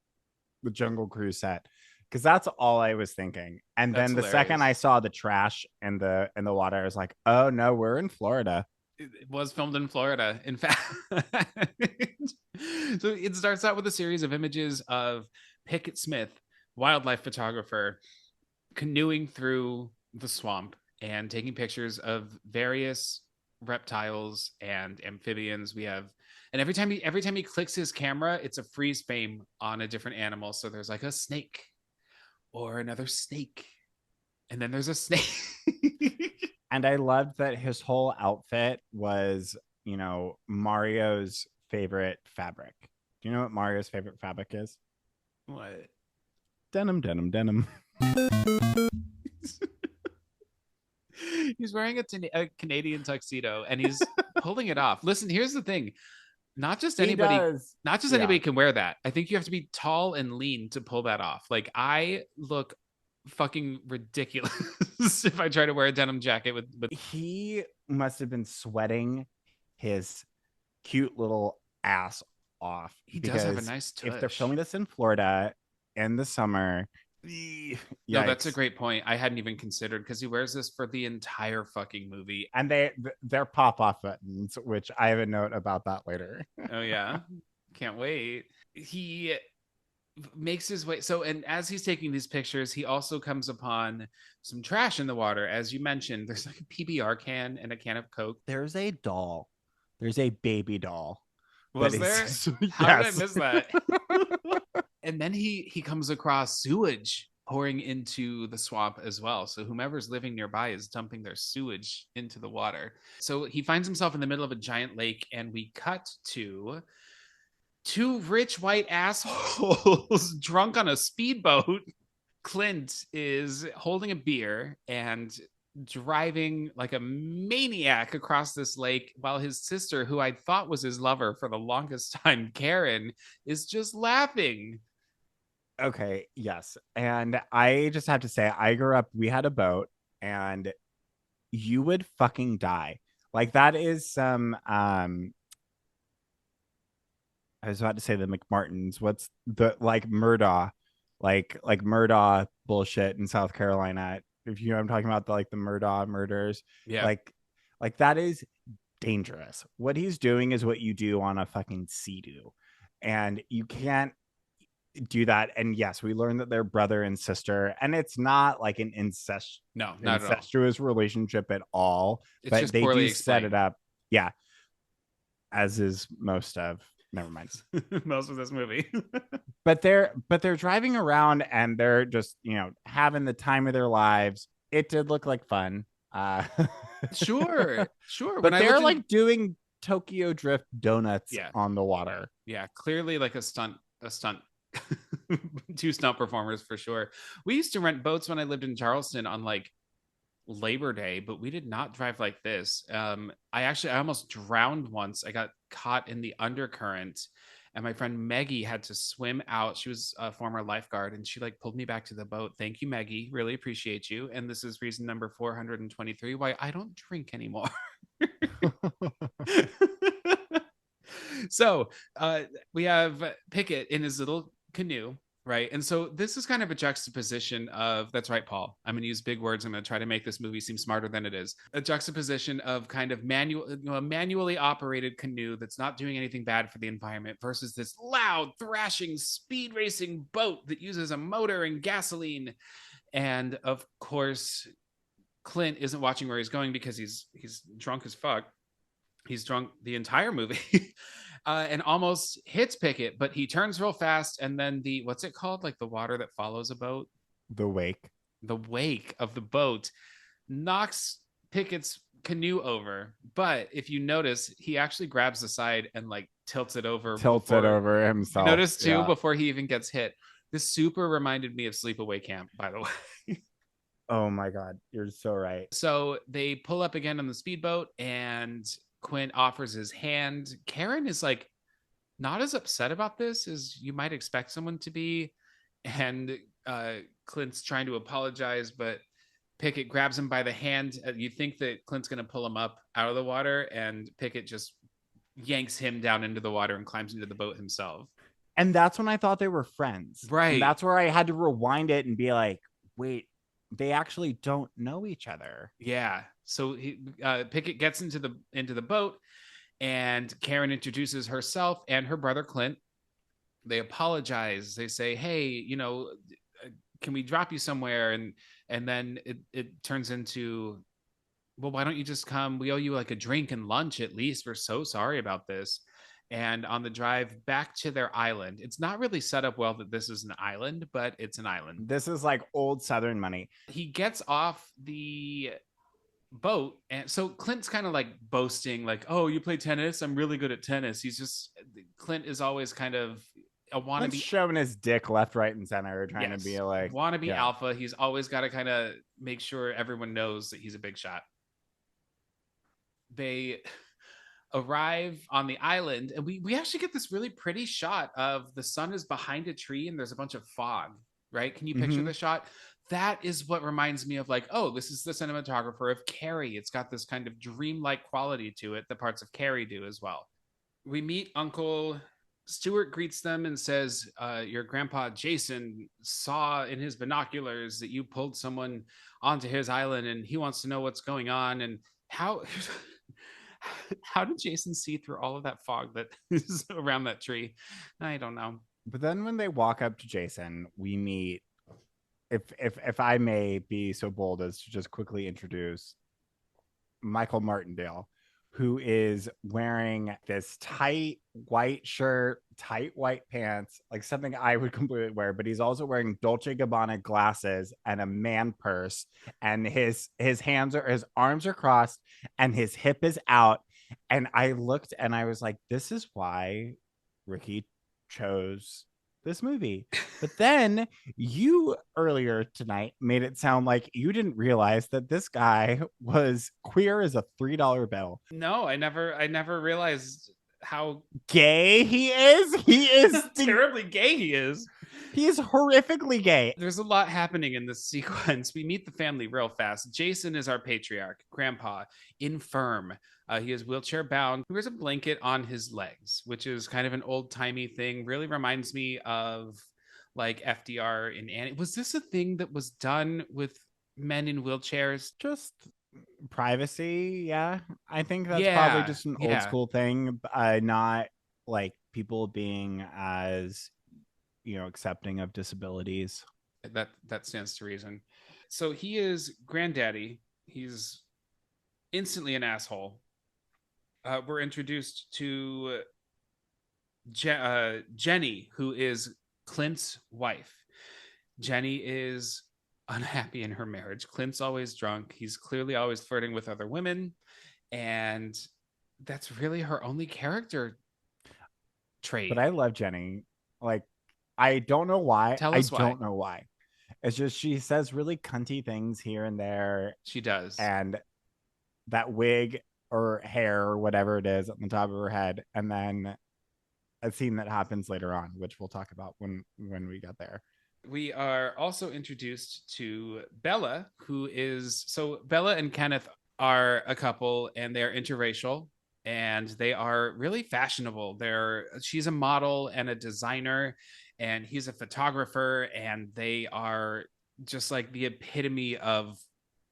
[SPEAKER 2] the Jungle Cruise set? Because that's all I was thinking. And
[SPEAKER 1] That's
[SPEAKER 2] then the second
[SPEAKER 1] hilarious.
[SPEAKER 2] I saw the trash in the water, I was like, oh no, we're in Florida.
[SPEAKER 1] It was filmed in Florida, in fact. So it starts out with a series of images of Pickett Smith, wildlife photographer, canoeing through the swamp and taking pictures of various reptiles and amphibians. We have, and every time he clicks his camera, it's a freeze frame on a different animal. So there's like a snake or another snake, and then there's a snake.
[SPEAKER 2] And I loved that his whole outfit was, Mario's favorite fabric. Do you know what Mario's favorite fabric is?
[SPEAKER 1] What?
[SPEAKER 2] Denim, denim, denim.
[SPEAKER 1] He's wearing a Canadian tuxedo and he's pulling it off. Listen, here's the thing. Not just
[SPEAKER 2] He
[SPEAKER 1] anybody
[SPEAKER 2] does.
[SPEAKER 1] not just
[SPEAKER 2] Yeah.
[SPEAKER 1] anybody can wear that. I think you have to be tall and lean to pull that off. Like I look fucking ridiculous if I try to wear a denim jacket with
[SPEAKER 2] He must have been sweating his cute little ass off
[SPEAKER 1] he does have a
[SPEAKER 2] because
[SPEAKER 1] nice
[SPEAKER 2] if they're
[SPEAKER 1] tush.
[SPEAKER 2] filming this in Florida in the summer,
[SPEAKER 1] No, that's a
[SPEAKER 2] yikes.
[SPEAKER 1] great point. I hadn't even considered because he wears this for the entire fucking movie.
[SPEAKER 2] And they're pop off buttons, which I have a note about that later.
[SPEAKER 1] Oh yeah. Can't wait. He makes his way. So, and as he's taking these pictures, he also comes upon some trash in the water. As you mentioned, there's like a PBR can and a can of Coke.
[SPEAKER 2] There's a doll. There's a baby doll.
[SPEAKER 1] Was there? How did I
[SPEAKER 2] Yes.
[SPEAKER 1] miss that? And then he comes across sewage pouring into the swamp as well. So whomever's living nearby is dumping their sewage into the water. So he finds himself in the middle of a giant lake, and we cut to two rich white assholes drunk on a speedboat. Clint is holding a beer and driving like a maniac across this lake while his sister, who I thought was his lover for the longest time, Karen, is just laughing.
[SPEAKER 2] Okay, yes. And I just have to say, I grew up, we had a boat, and you would fucking die. Like that is some I was about to say the McMartins. What's the like Murdaugh, like Murdaugh bullshit in South Carolina. If you know what I'm talking about, the Murdaugh murders,
[SPEAKER 1] Yeah.
[SPEAKER 2] like that is dangerous. What he's doing is what you do on a fucking sea-doo, and you can't do that. And yes, we learned that they're brother and sister, and it's not like an
[SPEAKER 1] No, not at all.
[SPEAKER 2] incestuous relationship at all.
[SPEAKER 1] It's
[SPEAKER 2] But
[SPEAKER 1] just
[SPEAKER 2] they
[SPEAKER 1] poorly
[SPEAKER 2] do set it
[SPEAKER 1] explained.
[SPEAKER 2] up, yeah, as is most of. Never mind.
[SPEAKER 1] Most of this movie.
[SPEAKER 2] But they're driving around and they're just having the time of their lives. It did look like fun.
[SPEAKER 1] Sure, sure. When
[SPEAKER 2] But
[SPEAKER 1] I
[SPEAKER 2] they're
[SPEAKER 1] lived in
[SPEAKER 2] like doing Tokyo Drift donuts
[SPEAKER 1] yeah,
[SPEAKER 2] on the water.
[SPEAKER 1] yeah, clearly like a stunt. Two stunt performers for sure. We used to rent boats when I lived in Charleston on like Labor Day, but we did not drive like this. I almost drowned once. I got caught in the undercurrent, and my friend Maggie had to swim out. She was a former lifeguard, and she like pulled me back to the boat. Thank you, Maggie. Really appreciate you. And this is reason number 423 why I don't drink anymore. So we have Pickett in his little canoe, right? And so this is kind of a juxtaposition of that's right, Paul. I'm going to use big words. I'm going to try to make this movie seem smarter than it is. A juxtaposition of kind of a manually operated canoe that's not doing anything bad for the environment versus this loud, thrashing, speed racing boat that uses a motor and gasoline. And of course, Clint isn't watching where he's going because he's drunk as fuck. He's drunk the entire movie. And almost hits Pickett, but he turns real fast. And then what's it called? Like the water that follows a boat,
[SPEAKER 2] The wake.
[SPEAKER 1] the wake of the boat knocks Pickett's canoe over, but if you notice, he actually grabs the side and like tilts it over
[SPEAKER 2] Tilts it
[SPEAKER 1] before.
[SPEAKER 2] over
[SPEAKER 1] You
[SPEAKER 2] himself.
[SPEAKER 1] notice too
[SPEAKER 2] Yeah.
[SPEAKER 1] before he even gets hit. This super reminded me of Sleepaway Camp, by the way.
[SPEAKER 2] Oh my God, you're so right.
[SPEAKER 1] So they pull up again on the speedboat, and Quint offers his hand. Karen is like not as upset about this as you might expect someone to be, and Clint's trying to apologize, but Pickett grabs him by the hand. You think that Clint's going to pull him up out of the water, and Pickett just yanks him down into the water and climbs into the boat himself.
[SPEAKER 2] And that's when I thought they were friends. And
[SPEAKER 1] Right.
[SPEAKER 2] that's where I had to rewind it and be like, wait, they actually don't know each other.
[SPEAKER 1] Yeah. So Pickett gets into the boat, and Karen introduces herself and her brother Clint. They apologize. They say, "Hey, can we drop you somewhere?" And then it turns into, well, why don't you just come? We owe you like a drink and lunch at least. We're so sorry about this. And on the drive back to their island, it's not really set up well that this is an island, but it's an island.
[SPEAKER 2] This is like old Southern money.
[SPEAKER 1] He gets off the boat, and so Clint's kind of like boasting, like, "Oh, you play tennis? I'm really good at tennis." Clint is always kind of a
[SPEAKER 2] Clint's
[SPEAKER 1] wannabe.
[SPEAKER 2] showing his dick left, right, and center, trying to be
[SPEAKER 1] Yes,
[SPEAKER 2] like,
[SPEAKER 1] wannabe
[SPEAKER 2] yeah.
[SPEAKER 1] alpha. He's always got to kind of make sure everyone knows that he's a big shot. They arrive on the island, and we actually get this really pretty shot of the sun is behind a tree and there's a bunch of fog. Right? Can you picture
[SPEAKER 2] Mm-hmm.
[SPEAKER 1] the shot? That is what reminds me of, like, oh, this is the cinematographer of Carrie. It's got this kind of dreamlike quality to it. The parts of Carrie do as well. We meet Uncle Stewart, greets them and says, your grandpa Jason saw in his binoculars that you pulled someone onto his island, and he wants to know what's going on. And how how did Jason see through all of that fog that is around that tree? I don't know.
[SPEAKER 2] But then when they walk up to Jason, we meet, if I may be so bold as to just quickly introduce Michael Martindale, who is wearing this tight white shirt, tight white pants, like something I would completely wear, but he's also wearing Dolce Gabbana glasses and a man purse, and his arms are crossed and his hip is out. And I looked and I was like, this is why Ricky chose this movie. But then you earlier tonight made it sound like you didn't realize that this guy was queer as a $3 bill.
[SPEAKER 1] No, I never realized how
[SPEAKER 2] Gay he is. He is
[SPEAKER 1] terribly gay he is.
[SPEAKER 2] he is horrifically gay.
[SPEAKER 1] There's a lot happening in this sequence. We meet the family real fast. Jason is our patriarch, grandpa, infirm. He is wheelchair bound. He wears a blanket on his legs, which is kind of an old timey thing. Really reminds me of like FDR in Annie. Was this a thing that was done with men in wheelchairs?
[SPEAKER 2] Just privacy, yeah. I think that's probably
[SPEAKER 1] Yeah,
[SPEAKER 2] just an old
[SPEAKER 1] yeah.
[SPEAKER 2] school thing, not like people being as accepting of disabilities.
[SPEAKER 1] That stands to reason. So he is granddaddy. He's instantly an asshole. We're introduced to Jenny, who is Clint's wife. Jenny is unhappy in her marriage. Clint's always drunk. He's clearly always flirting with other women. And that's really her only character
[SPEAKER 2] But
[SPEAKER 1] trait.
[SPEAKER 2] I love Jenny. Like, I don't know why.
[SPEAKER 1] Tell
[SPEAKER 2] I
[SPEAKER 1] us why.
[SPEAKER 2] don't know why. It's just she says really cunty things here and there,
[SPEAKER 1] She does.
[SPEAKER 2] and that wig or hair or whatever it is on the top of her head, and then a scene that happens later on, which we'll talk about when we get there.
[SPEAKER 1] We are also introduced to Bella, who is so Bella and Kenneth are a couple, and they're interracial, and they are really fashionable. She's a model and a designer, and he's a photographer, and they are just like the epitome of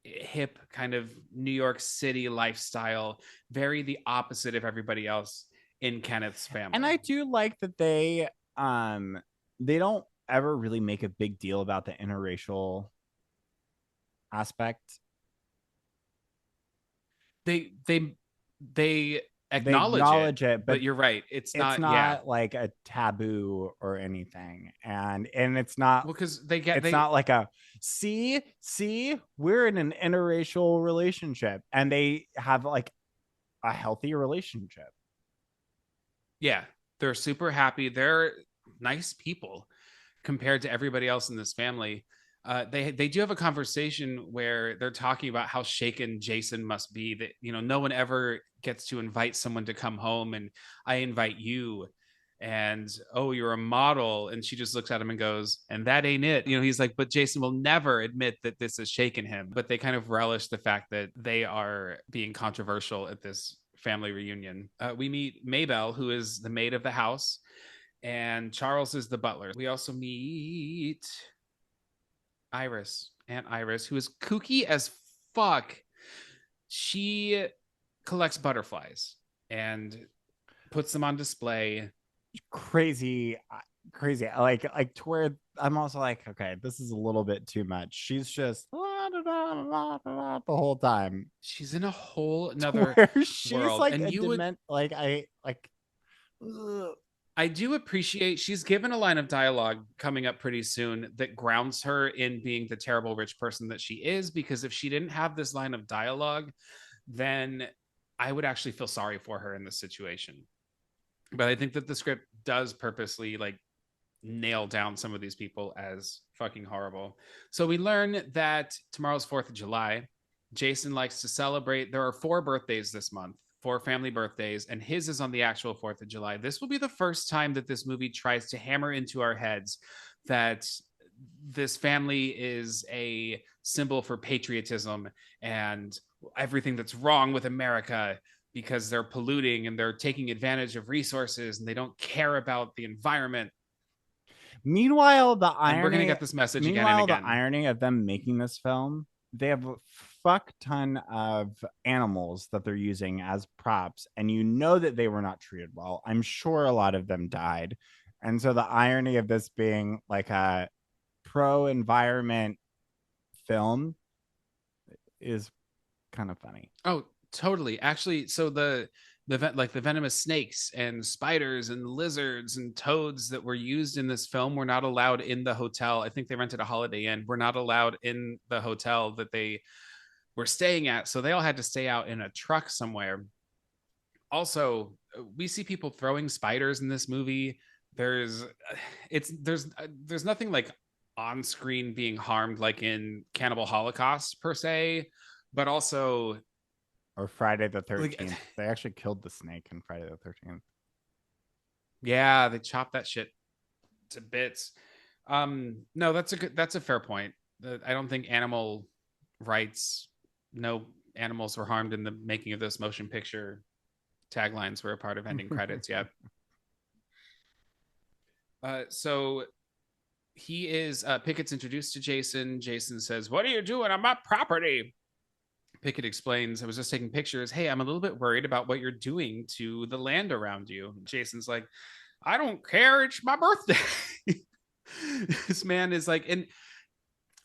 [SPEAKER 1] hip kind of New York City lifestyle, very the opposite of everybody else in Kenneth's
[SPEAKER 2] And
[SPEAKER 1] family.
[SPEAKER 2] I do like that they don't ever really make a big deal about the interracial aspect.
[SPEAKER 1] They
[SPEAKER 2] they
[SPEAKER 1] acknowledge it,
[SPEAKER 2] acknowledge it,
[SPEAKER 1] but
[SPEAKER 2] but
[SPEAKER 1] you're right. It's
[SPEAKER 2] it's
[SPEAKER 1] not, yeah.
[SPEAKER 2] not like a taboo or anything. And
[SPEAKER 1] Well, because they get,
[SPEAKER 2] it's not like a see, we're in an interracial relationship, and they have like a healthy relationship.
[SPEAKER 1] yeah, they're super happy. They're nice people compared to everybody else in this family. They do have a conversation where they're talking about how shaken Jason must be that, you know, no one ever gets to invite someone to come home, and I invite you, and oh, you're a model, and she just looks at him and goes, and that ain't it. You know, he's like, but Jason will never admit that this has shaken him. But they kind of relish the fact that they are being controversial at this family reunion. We meet Maybelle, who is the maid of the house, and Charles is the butler. We also meet Iris, Aunt Iris, who is kooky as fuck. She collects butterflies and puts them on display.
[SPEAKER 2] Crazy, crazy. Like to where I'm also like, okay, this is a little bit too much. She's just the whole time.
[SPEAKER 1] She's in a whole
[SPEAKER 2] To
[SPEAKER 1] another
[SPEAKER 2] where she's
[SPEAKER 1] world.
[SPEAKER 2] like
[SPEAKER 1] And
[SPEAKER 2] a
[SPEAKER 1] you would,
[SPEAKER 2] dement. Like I like. Ugh.
[SPEAKER 1] I do appreciate she's given a line of dialogue coming up pretty soon that grounds her in being the terrible rich person that she is. Because if she didn't have this line of dialogue, then I would actually feel sorry for her in this situation. But I think that the script does purposely like nail down some of these people as fucking horrible. So we learn that tomorrow's 4th of July. Jason likes to celebrate. There are 4 birthdays this month, 4 family birthdays, and his is on the actual 4th of July. This will be the first time that this movie tries to hammer into our heads that this family is a symbol for patriotism and everything that's wrong with America because they're polluting and they're taking advantage of resources and they don't care about the environment.
[SPEAKER 2] Meanwhile, the
[SPEAKER 1] And we're going to
[SPEAKER 2] irony.
[SPEAKER 1] get this message again and
[SPEAKER 2] Meanwhile, the
[SPEAKER 1] again.
[SPEAKER 2] irony of them making this film, they have a fuck ton of animals that they're using as props, and you know that they were not treated well. I'm sure a lot of them died, and so the irony of this being like a pro-environment film is kind of funny.
[SPEAKER 1] Oh, totally. Actually, so the venomous snakes and spiders and lizards and toads that were used in this film were not allowed in the hotel. I think they rented a Holiday Inn. Were not allowed in the hotel that they were staying at, so they all had to stay out in a truck somewhere. Also, we see people throwing spiders in this movie. There's there's nothing like on screen being harmed like in Cannibal Holocaust per se, but also
[SPEAKER 2] Or Friday the
[SPEAKER 1] like
[SPEAKER 2] 13th. They actually killed the snake in Friday the 13th.
[SPEAKER 1] yeah, they chop that shit to bits. No, that's a fair point. I don't think animal rights, no animals were harmed in the making of this motion picture taglines were a part of ending credits yet. So he is Pickett's introduced to Jason. Jason says, "What are you doing on my property?" Pickett explains, "I was just taking pictures. Hey, I'm a little bit worried about what you're doing to the land around you." Jason's like, "I don't care. It's my birthday." This man is like, and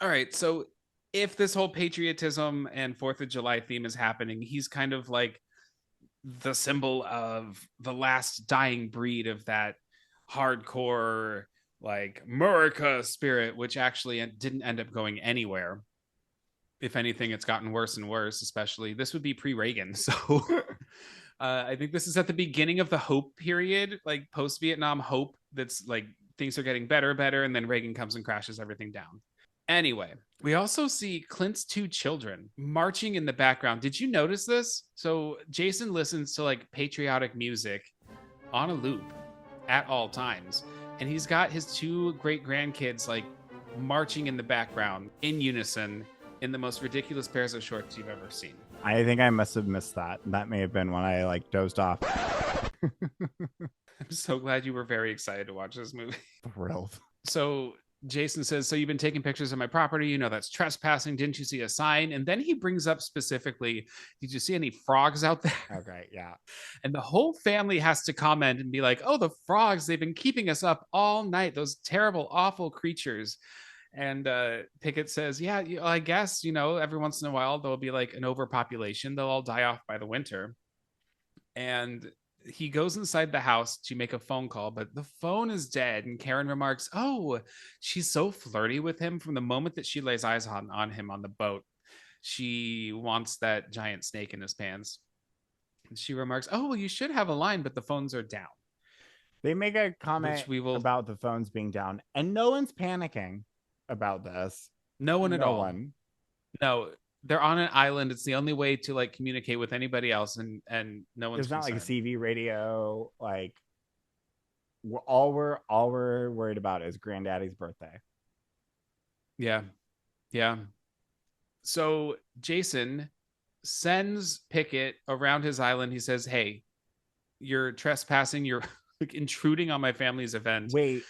[SPEAKER 1] all right, so if this whole patriotism and 4th of July theme is happening, he's kind of like the symbol of the last dying breed of that hardcore like America spirit, which actually didn't end up going anywhere. If anything, it's gotten worse and worse, especially this would be pre-Reagan. So I think this is at the beginning of the hope period, like post-Vietnam hope that's like things are getting better, and then Reagan comes and crashes everything down. Anyway, we also see Clint's 2 children marching in the background. Did you notice this? So Jason listens to like patriotic music on a loop at all times. And he's got his 2 great grandkids like marching in the background in unison in the most ridiculous pairs of shorts you've ever seen.
[SPEAKER 2] I think I must have missed that. That may have been when I like dozed off.
[SPEAKER 1] I'm so glad you were very excited to watch this movie.
[SPEAKER 2] Thrilled.
[SPEAKER 1] So Jason says, "So you've been taking pictures of my property? You know that's trespassing. Didn't you see a sign?" And then he brings up specifically, "Did you see any frogs out there?"
[SPEAKER 2] Okay, yeah.
[SPEAKER 1] And the whole family has to comment and be like, "Oh, the frogs, they've been keeping us up all night. Those terrible, awful creatures." And Pickett says, "Yeah, I guess, every once in a while there'll be like an overpopulation. They'll all die off by the winter." and he goes inside the house to make a phone call, but the phone is dead. And Karen remarks, "Oh, she's so flirty with him from the moment that she lays eyes on him on the boat. She wants that giant snake in his pants." And she remarks, "Oh, well, you should have a line, but the phones are down."
[SPEAKER 2] They make a
[SPEAKER 1] Which
[SPEAKER 2] comment
[SPEAKER 1] we will.
[SPEAKER 2] about the phones being down, and no one's panicking about this.
[SPEAKER 1] No one at
[SPEAKER 2] No
[SPEAKER 1] all.
[SPEAKER 2] one.
[SPEAKER 1] No, they're on an island. It's the only way to like communicate with anybody else, and no one's
[SPEAKER 2] There's not like a
[SPEAKER 1] concerned.
[SPEAKER 2] CV radio. Like all we're worried about is Granddaddy's birthday.
[SPEAKER 1] Yeah, yeah. So Jason sends Pickett around his island. He says, "Hey, you're trespassing. You're like, intruding on my family's event.
[SPEAKER 2] Wait.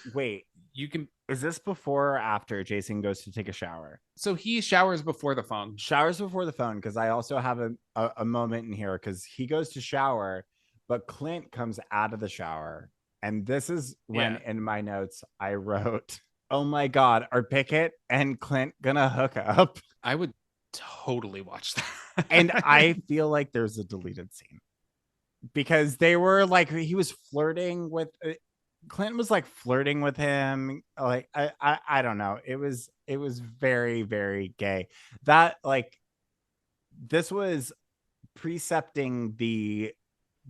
[SPEAKER 1] You can."
[SPEAKER 2] Is this before or after Jason goes to take a shower?
[SPEAKER 1] So he showers before the phone.
[SPEAKER 2] Showers before the phone, because I also have a moment in here because he goes to shower, but Clint comes out of the shower. And this is when
[SPEAKER 1] Yeah,
[SPEAKER 2] in my notes I wrote, "Oh my God, are Pickett and Clint gonna hook up?"
[SPEAKER 1] I would totally watch
[SPEAKER 2] And
[SPEAKER 1] that.
[SPEAKER 2] I feel like there's a deleted scene because they were like, he was flirting with Clint was like flirting with him. Like I don't know. It was very, very gay. That like this was precepting the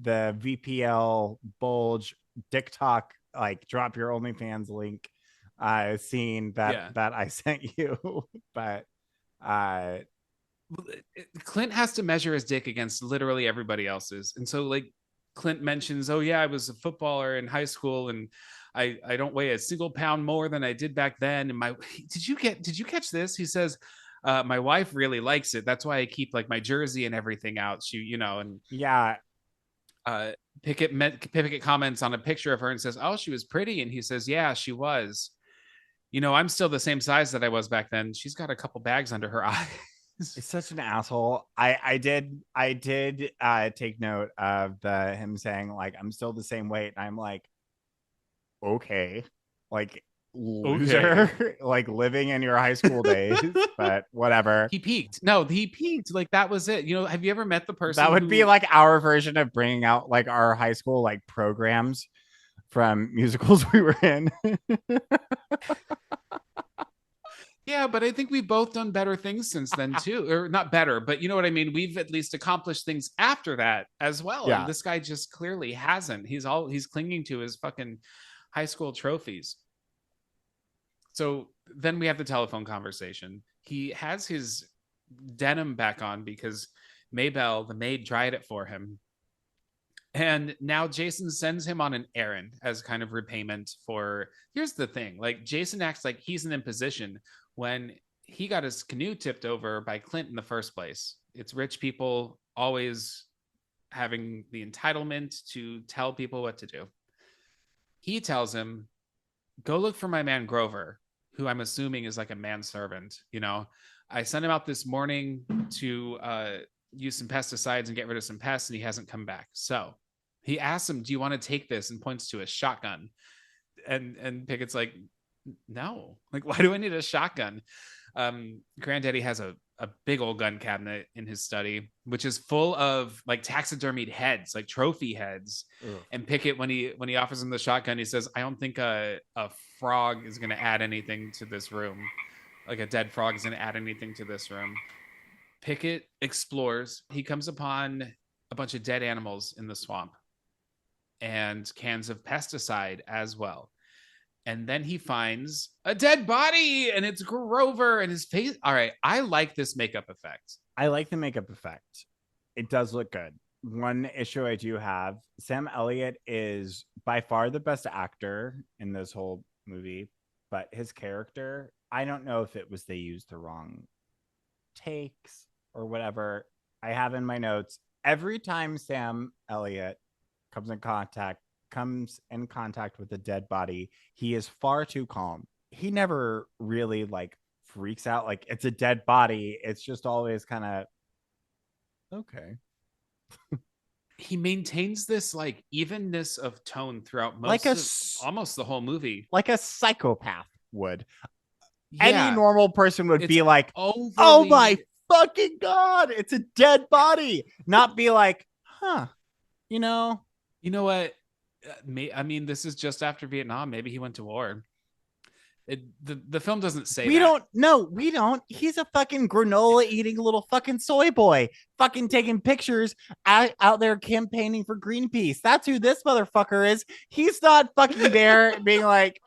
[SPEAKER 2] VPL bulge TikTok like drop your OnlyFans link scene that
[SPEAKER 1] Yeah.
[SPEAKER 2] that I sent you. But uh
[SPEAKER 1] Clint has to measure his dick against literally everybody else's. And so like Clint mentions, "Oh yeah, I was a footballer in high school and I don't weigh a single pound more than I did back then." And my did you catch this? He says, "My wife really likes it. That's why I keep like my jersey and everything out." She, and
[SPEAKER 2] yeah,
[SPEAKER 1] uh Pickett comments on a picture of her and says, "Oh, she was pretty." And he says, "Yeah, she was. I'm still the same size that I was back then. She's got a couple bags under her eyes."
[SPEAKER 2] it's such an asshole. I did take note of the him saying like I'm still the same weight, and I'm like, okay, like
[SPEAKER 1] Okay.
[SPEAKER 2] loser, like living in your high school days, but whatever.
[SPEAKER 1] He peaked. No, he peaked. Like that was it. Have you ever met the
[SPEAKER 2] That
[SPEAKER 1] person
[SPEAKER 2] would be
[SPEAKER 1] who?
[SPEAKER 2] like our version of bringing out like our high school like programs from musicals we were in.
[SPEAKER 1] Yeah, but I think we've both done better things since then too, or not better, but you know what I mean. We've at least accomplished things after that as well, and
[SPEAKER 2] Yeah.
[SPEAKER 1] this guy just clearly hasn't. He's clinging to his fucking high school trophies. So then we have the telephone conversation. He has his denim back on because Maybelle, the maid, dried it for him. And now Jason sends him on an errand as kind of repayment for. Here's the thing, like Jason acts like he's an imposition when he got his canoe tipped over by Clint in the first place. It's rich people always having the entitlement to tell people what to do. He tells him, "Go look for my man Grover," who I'm assuming is like a manservant. I sent him out this morning to use some pesticides and get rid of some pests, and he hasn't come back. So he asks him, "Do you want to take this?" and points to a shotgun. And Pickett's like, "No, like why do I need a shotgun?" Granddaddy has a big old gun cabinet in his study, which is full of like taxidermied heads, like trophy heads.
[SPEAKER 2] Ugh.
[SPEAKER 1] And Pickett, when he offers him the shotgun, he says, "I don't think a frog is going to add anything to this room. Like a dead frog is going to add anything to this room." Pickett explores. He comes upon a bunch of dead animals in the swamp and cans of pesticide as well. And then he finds a dead body, and it's Grover, and his face. All right, I like this makeup effect.
[SPEAKER 2] I like the makeup effect. It does look good. One issue I do have, Sam Elliott is by far the best actor in this whole movie, but his character, I don't know if it was they used the wrong takes or whatever. I have in my notes every time Sam Elliott comes in contact with a dead body, he is far too calm. He never really like freaks out like it's a dead body. It's just always kind of okay.
[SPEAKER 1] He maintains this like evenness of tone throughout
[SPEAKER 2] Like
[SPEAKER 1] most of almost the whole movie.
[SPEAKER 2] like a psychopath would. Any
[SPEAKER 1] Yeah,
[SPEAKER 2] normal person would
[SPEAKER 1] it's
[SPEAKER 2] be like, "Oh my
[SPEAKER 1] overly.
[SPEAKER 2] fucking God, it's a dead body." Not be like, "Huh, You know,
[SPEAKER 1] You know what? I mean, this is just after Vietnam. Maybe he went to war. The film doesn't say
[SPEAKER 2] we
[SPEAKER 1] that.
[SPEAKER 2] don't. No, we don't. He's a fucking granola eating little fucking soy boy, fucking taking pictures out there campaigning for Greenpeace. That's who this motherfucker is. He's not fucking there being like,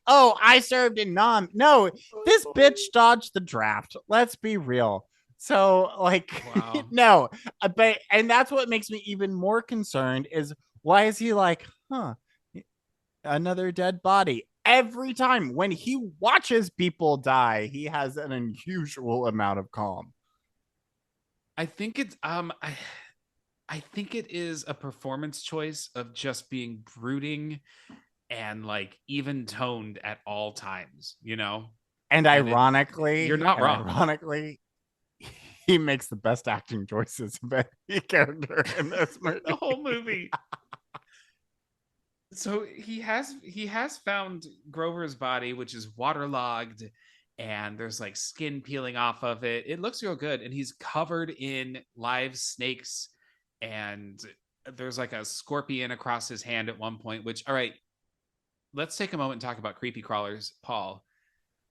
[SPEAKER 2] oh, I served in Nam. No, this bitch dodged the draft. Let's be real. So, like,
[SPEAKER 1] Wow.
[SPEAKER 2] no, but and that's what makes me even more concerned is why is he like, huh, another dead body? Every time when he watches people die, he has an unusual amount of calm.
[SPEAKER 1] I think it's I think it is a performance choice of just being brooding and like even toned at all times, you know?
[SPEAKER 2] And
[SPEAKER 1] And you're
[SPEAKER 2] ironically,
[SPEAKER 1] not
[SPEAKER 2] and
[SPEAKER 1] wrong.
[SPEAKER 2] ironically, he makes the best acting choices of any character in this movie.
[SPEAKER 1] The whole movie. So he has found Grover's body, which is waterlogged, and there's like skin peeling off of it. It looks real good, and he's covered in live snakes, and there's like a scorpion across his hand at one point. Which, all right, let's take a moment and talk about creepy crawlers. Paul,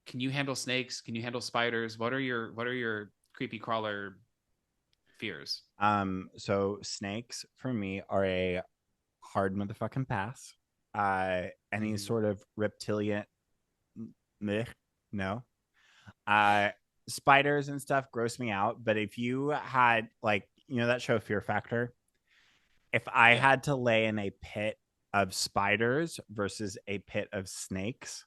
[SPEAKER 1] can you handle snakes? Can you handle spiders? What are your creepy crawler fears?
[SPEAKER 2] So snakes for me are a hard motherfucking pass. Any
[SPEAKER 1] Mm-hmm.
[SPEAKER 2] sort of reptilian, meh, no. Uh, Spiders and stuff gross me out. But if you had like, that show Fear Factor, if I
[SPEAKER 1] Yeah,
[SPEAKER 2] had to lay in a pit of spiders versus a pit of snakes,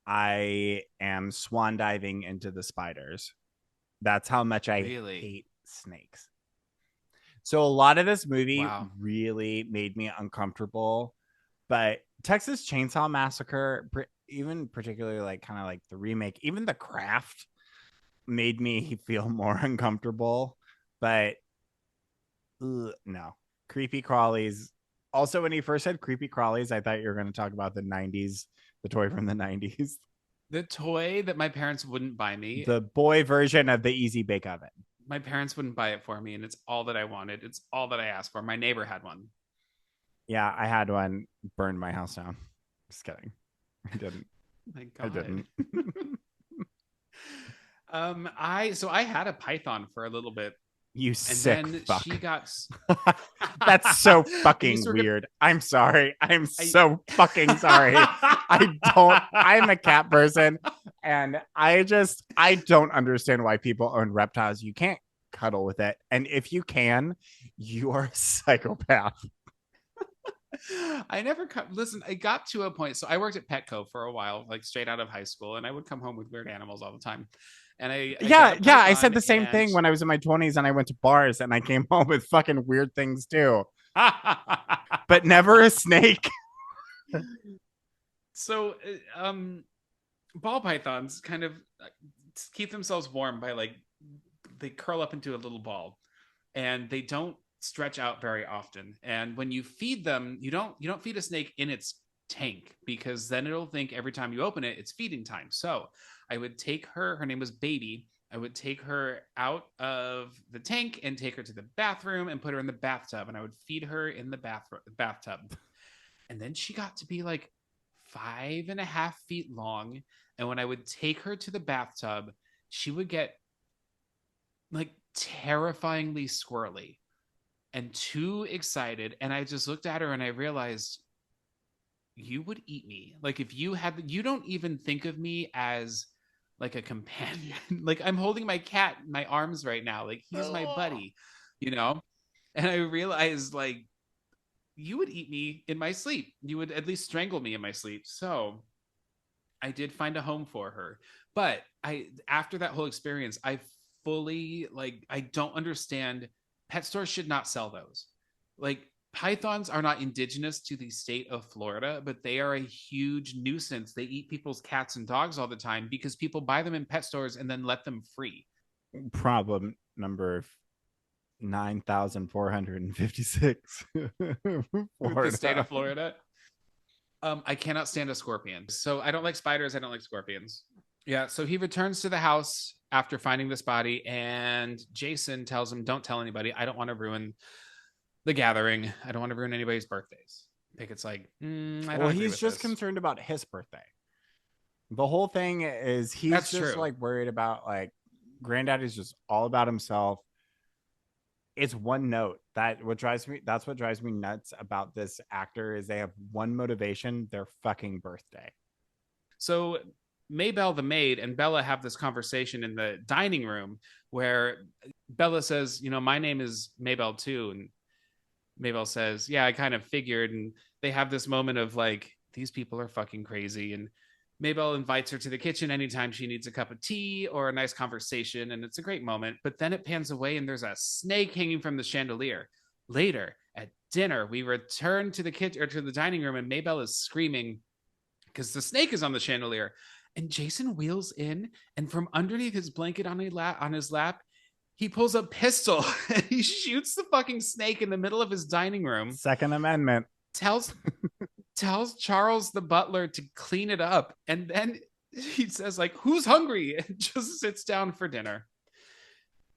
[SPEAKER 2] I am swan diving into the spiders. That's how much I
[SPEAKER 1] really.
[SPEAKER 2] hate snakes. So a lot of this movie
[SPEAKER 1] Wow.
[SPEAKER 2] really made me uncomfortable. But Texas Chainsaw Massacre, even particularly like kind of like the remake, even The Craft made me feel more uncomfortable. But no, creepy crawlies. Also, when he first said creepy crawlies, I thought you were going to talk about the '90s, the toy from the '90s,
[SPEAKER 1] The toy that my parents wouldn't buy me,
[SPEAKER 2] the boy version of the Easy Bake Oven.
[SPEAKER 1] my parents wouldn't buy it for me, and it's all that I wanted. It's all that I asked for. My neighbor had one.
[SPEAKER 2] Yeah, I had one, burned my house down. Just kidding. I didn't.
[SPEAKER 1] My
[SPEAKER 2] I
[SPEAKER 1] God.
[SPEAKER 2] didn't.
[SPEAKER 1] I had a python for a little bit,
[SPEAKER 2] You
[SPEAKER 1] and
[SPEAKER 2] sick
[SPEAKER 1] then she
[SPEAKER 2] fuck.
[SPEAKER 1] got.
[SPEAKER 2] That's so
[SPEAKER 1] I used
[SPEAKER 2] fucking
[SPEAKER 1] to work
[SPEAKER 2] weird. I'm sorry. I'm
[SPEAKER 1] I.
[SPEAKER 2] so fucking sorry. I'm a cat person and I don't understand why people own reptiles. You can't cuddle with it. And if you can, you are a psychopath.
[SPEAKER 1] I never listen. I got to a point. So I worked at Petco for a while, like straight out of high school, and I would come home with weird animals all the time. And I got
[SPEAKER 2] Yeah,
[SPEAKER 1] a
[SPEAKER 2] yeah. I said
[SPEAKER 1] python,
[SPEAKER 2] the same
[SPEAKER 1] and
[SPEAKER 2] thing when I was in my 20s and I went to bars and I came home with fucking weird things too. But never a snake.
[SPEAKER 1] so ball pythons kind of keep themselves warm by like they curl up into a little ball, and they don't stretch out very often. And when you feed them, you don't feed a snake in its tank, because then it'll think every time you open it it's feeding time. So I would take her name was Baby. I would take her out of the tank and take her to the bathroom and put her in the bathtub, and I would feed her in the bathtub. And then she got to be like 5.5 feet long. And when I would take her to the bathtub, she would get like terrifyingly squirrely and too excited. And I just looked at her and I realized, you would eat me. Like, if you don't even think of me as like a companion. Like, I'm holding my cat in my arms right now. Like, he's my buddy, you know? And I realized, like, you would eat me in my sleep. You would at least strangle me in my sleep. So I did find a home for her. But after that whole experience, I fully like I don't understand. Pet stores should not sell those. Like, pythons are not indigenous to the state of Florida, but they are a huge nuisance. They eat people's cats and dogs all the time because people buy them in pet stores and then let them free.
[SPEAKER 2] Problem number 9,456.
[SPEAKER 1] The state
[SPEAKER 2] Florida.
[SPEAKER 1] of Florida. I cannot stand a scorpion. So I don't like spiders. I don't like scorpions. Yeah. So he returns to the house after finding this body, and Jason tells him, "Don't tell anybody. I don't want to ruin The Gathering. I don't want to ruin anybody's birthdays. Pickett's like, I
[SPEAKER 2] Well,
[SPEAKER 1] don't agree
[SPEAKER 2] he's
[SPEAKER 1] with
[SPEAKER 2] just
[SPEAKER 1] this.
[SPEAKER 2] concerned about his birthday. The whole thing is he's
[SPEAKER 1] That's
[SPEAKER 2] just
[SPEAKER 1] true.
[SPEAKER 2] like worried about like granddaddy's just all about himself. It's one note. That's what drives me nuts about this actor is they have one motivation, their fucking birthday.
[SPEAKER 1] So Maybelle the maid and Bella have this conversation in the dining room where Bella says, my name is Maybelle too. And Maybelle says, yeah, I kind of figured. And they have this moment of like, these people are fucking crazy. And Maybelle invites her to the kitchen anytime she needs a cup of tea or a nice conversation. And it's a great moment. But then it pans away and there's a snake hanging from the chandelier. Later at dinner, we return to the kitchen or to the dining room, and Maybelle is screaming because the snake is on the chandelier. And Jason wheels in, and from underneath his blanket on his lap, he pulls a pistol and he shoots the fucking snake in the middle of his dining room.
[SPEAKER 2] Second Amendment.
[SPEAKER 1] Tells Charles the butler to clean it up, and then he says like, "Who's hungry?" and just sits down for dinner.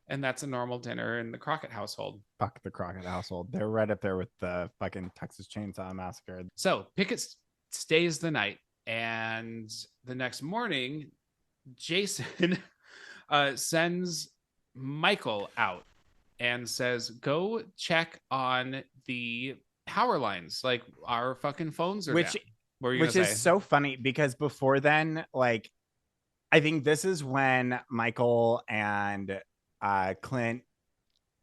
[SPEAKER 1] And that's a normal dinner in the Crockett household.
[SPEAKER 2] Fuck the Crockett household. They're right up there with the fucking Texas Chainsaw Massacre.
[SPEAKER 1] So Pickett stays the night, and the next morning, Jason sends Michael out and says, "Go check on the power lines. Like our fucking phones are down." What are you
[SPEAKER 2] which
[SPEAKER 1] gonna
[SPEAKER 2] is
[SPEAKER 1] say?
[SPEAKER 2] so funny because before then, like, I think this is when Michael and Clint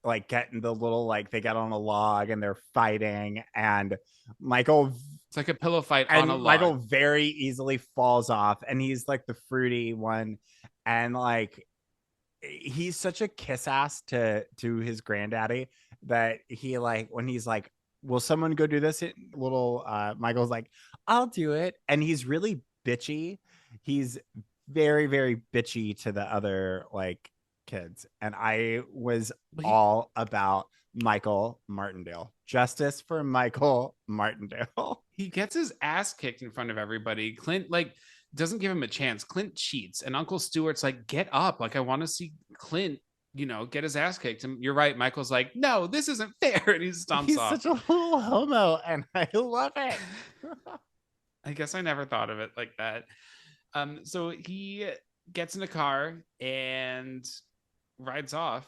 [SPEAKER 2] like get in the little like they get on a log and they're fighting, and Michael
[SPEAKER 1] It's like a pillow fight on a
[SPEAKER 2] Michael
[SPEAKER 1] log.
[SPEAKER 2] very easily falls off, and he's like the fruity one, and like he's such a kiss ass to his granddaddy that he like when he's like, will someone go do this, little Michael's like, I'll do it, and he's really bitchy. He's very very bitchy to the other like kids, and I was
[SPEAKER 1] But
[SPEAKER 2] all about Michael Martindale. Justice for Michael Martindale.
[SPEAKER 1] he gets his ass kicked in front of everybody. Clint like doesn't give him a chance. Clint cheats, and Uncle Stewart's like, "Get up! Like I want to see Clint, get his ass kicked." And you're right. Michael's like, "No, this isn't fair," and he stomps
[SPEAKER 2] He's
[SPEAKER 1] off.
[SPEAKER 2] such a little homo, and I love it.
[SPEAKER 1] I guess I never thought of it like that. So he gets in a car and rides off.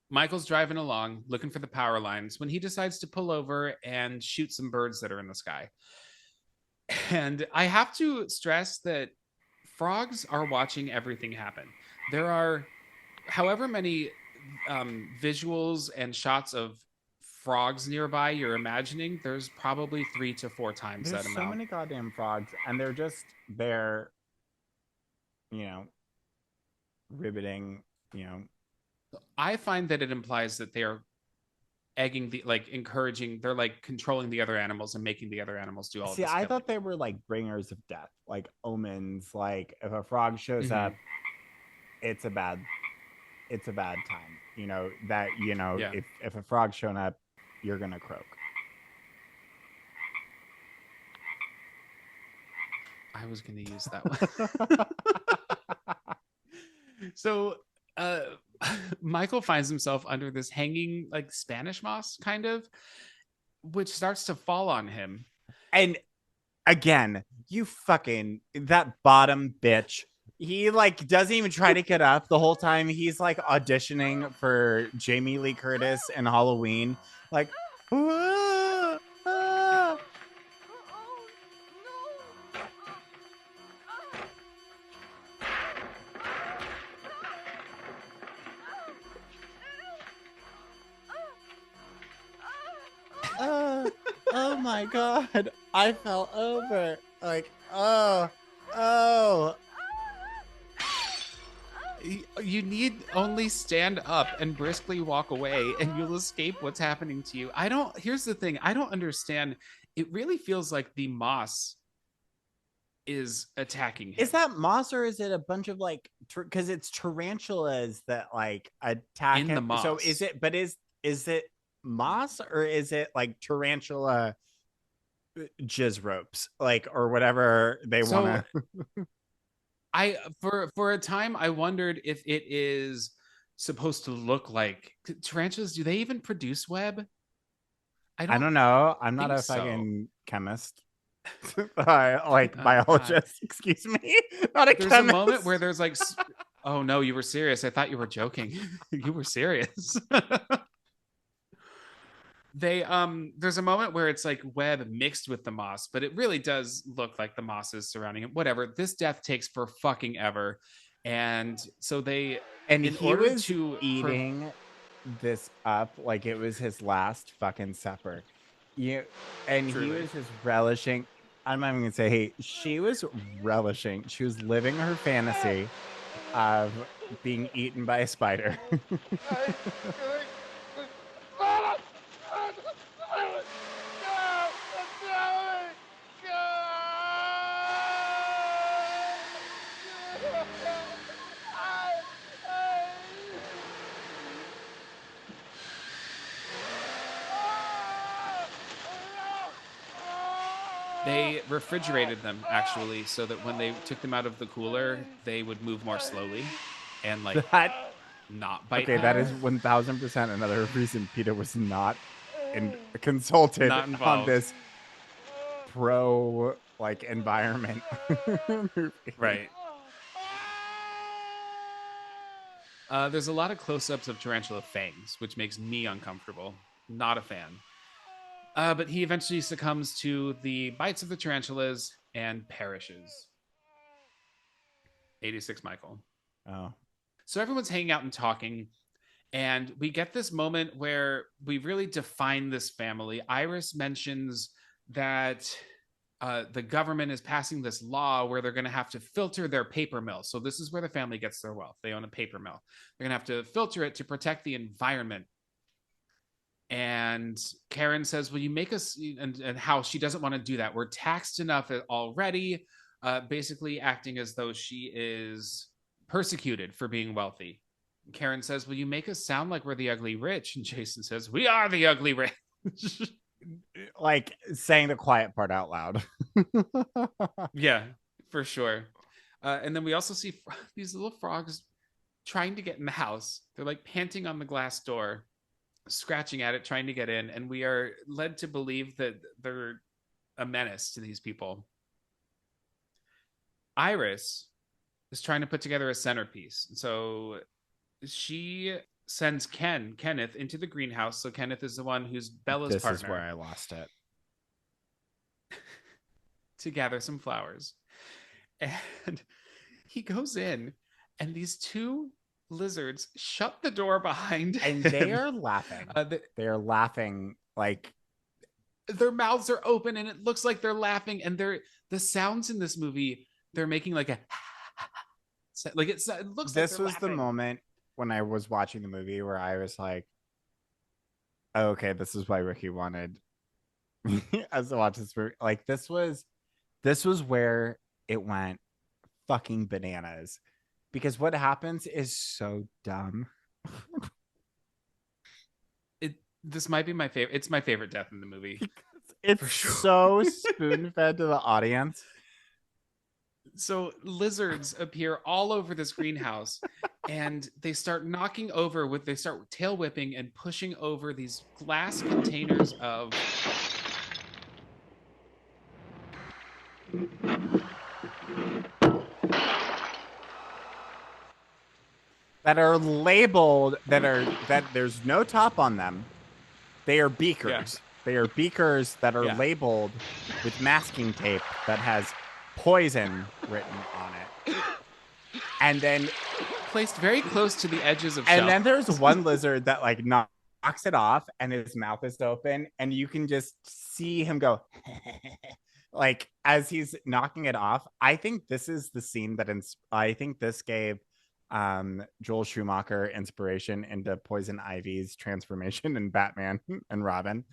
[SPEAKER 1] Michael's driving along looking for the power lines when he decides to pull over and shoot some birds that are in the sky. And I have to stress that frogs are watching everything happen. There are however many visuals and shots of frogs nearby you're imagining, there's probably 3 to 4 times
[SPEAKER 2] There's
[SPEAKER 1] that
[SPEAKER 2] so
[SPEAKER 1] amount.
[SPEAKER 2] many goddamn frogs, and they're just there, you know, riveting, you know.
[SPEAKER 1] I find that it implies that they are egging the like encouraging, they're like controlling the other animals and making the other animals do all of
[SPEAKER 2] See,
[SPEAKER 1] this
[SPEAKER 2] I
[SPEAKER 1] killing.
[SPEAKER 2] thought they were like bringers of death, like omens. Like if a frog shows
[SPEAKER 1] Mm-hmm.
[SPEAKER 2] up, it's a bad, it's a bad time.
[SPEAKER 1] Yeah,
[SPEAKER 2] If a frog's shown up, you're gonna croak.
[SPEAKER 1] I was going to use that one. So uh Michael finds himself under this hanging like Spanish moss kind of, which starts to fall on him.
[SPEAKER 2] And again, you fucking that bottom bitch. He like doesn't even try to get up the whole time. He's like auditioning for Jamie Lee Curtis in Halloween. Like, "Ah, ah." Oh my god, I fell over. Like, oh.
[SPEAKER 1] You need only stand up and briskly walk away and you'll escape what's happening to you. Here's the thing, I don't understand. It really feels like the moss is attacking him
[SPEAKER 2] Is that moss or is it a bunch of like because it's tarantulas that like attack
[SPEAKER 1] in the
[SPEAKER 2] him? So
[SPEAKER 1] moss.
[SPEAKER 2] is it moss or is it like tarantula jizz ropes like or whatever they want
[SPEAKER 1] So
[SPEAKER 2] to?
[SPEAKER 1] I for a time I wondered if it is supposed to look like tarantulas. Do they even produce web?
[SPEAKER 2] I don't know. I'm not
[SPEAKER 1] think
[SPEAKER 2] a
[SPEAKER 1] so.
[SPEAKER 2] fucking chemist. Like
[SPEAKER 1] God,
[SPEAKER 2] biologist, excuse me. Not a
[SPEAKER 1] there's a moment where
[SPEAKER 2] chemist.
[SPEAKER 1] there's like, oh no, you were serious. I thought you were joking. You were serious. There's a moment where it's like web mixed with the moss, but it really does look like the moss is surrounding him. Whatever. This death takes for fucking ever. And so they,
[SPEAKER 2] And
[SPEAKER 1] in
[SPEAKER 2] he
[SPEAKER 1] order
[SPEAKER 2] was
[SPEAKER 1] to
[SPEAKER 2] eating this up like it was his last fucking supper. You and he
[SPEAKER 1] truly.
[SPEAKER 2] was just relishing. I'm not even gonna say hey, she was relishing. She was living her fantasy of being eaten by a spider.
[SPEAKER 1] They refrigerated them actually so that when they took them out of the cooler, they would move more slowly and like
[SPEAKER 2] That
[SPEAKER 1] not bite
[SPEAKER 2] okay, that
[SPEAKER 1] people.
[SPEAKER 2] is 1000% another reason Peter was not consulted
[SPEAKER 1] Not
[SPEAKER 2] on
[SPEAKER 1] involved.
[SPEAKER 2] this pro like environment movie.
[SPEAKER 1] Right. There's a lot of close-ups of tarantula fangs, which makes me uncomfortable. Not a fan. But he eventually succumbs to the bites of the tarantulas and perishes. 86 Michael.
[SPEAKER 2] Oh.
[SPEAKER 1] So everyone's hanging out and talking, and we get this moment where we really define this family. Iris mentions that the government is passing this law where they're going to have to filter their paper mill. So this is where the family gets their wealth. They own a paper mill. They're going to have to filter it to protect the environment. And Karen says, will you make us, and how she doesn't want to do that. We're taxed enough already, basically acting as though she is persecuted for being wealthy. Karen says, will you make us sound like we're the ugly rich? And Jason says, we are the ugly rich.
[SPEAKER 2] Like saying the quiet part out loud.
[SPEAKER 1] Yeah, for sure. And then we also see these little frogs trying to get in the house. They're like panting on the glass door, scratching at it, trying to get in. And we are led to believe that they're a menace to these people. Iris is trying to put together a centerpiece. So she sends Kenneth, into the greenhouse. So Kenneth is the one who's Bella's
[SPEAKER 2] This
[SPEAKER 1] partner,
[SPEAKER 2] is where I lost it.
[SPEAKER 1] to gather some flowers. And he goes in, and these two lizards shut the door behind
[SPEAKER 2] And
[SPEAKER 1] him.
[SPEAKER 2] they are laughing. They are laughing like
[SPEAKER 1] their mouths are open, and it looks like they're laughing. And the sounds in this movie, they're making like a like it looks like
[SPEAKER 2] this
[SPEAKER 1] they're
[SPEAKER 2] was the
[SPEAKER 1] laughing.
[SPEAKER 2] moment when I was watching the movie where I was like, oh, okay, this is why Ricky wanted us to watch this movie. Like this was where it went fucking bananas. Because what happens is so dumb.
[SPEAKER 1] This might be my favorite. It's my favorite death in the movie.
[SPEAKER 2] It's
[SPEAKER 1] sure.
[SPEAKER 2] so spoon fed to the audience.
[SPEAKER 1] So lizards appear all over this greenhouse, and they start knocking over they start tail whipping and pushing over these glass containers of
[SPEAKER 2] that are labeled that there's no top on them. They are beakers.
[SPEAKER 1] Yeah.
[SPEAKER 2] They are beakers that are labeled with masking tape that has poison written on it. And then
[SPEAKER 1] placed very close to the edges of
[SPEAKER 2] and
[SPEAKER 1] shelves.
[SPEAKER 2] then there's one lizard that like knocks it off and his mouth is open and you can just see him go like as he's knocking it off. I think this is the scene that I think this gave Joel Schumacher inspiration into Poison Ivy's transformation in Batman and Robin.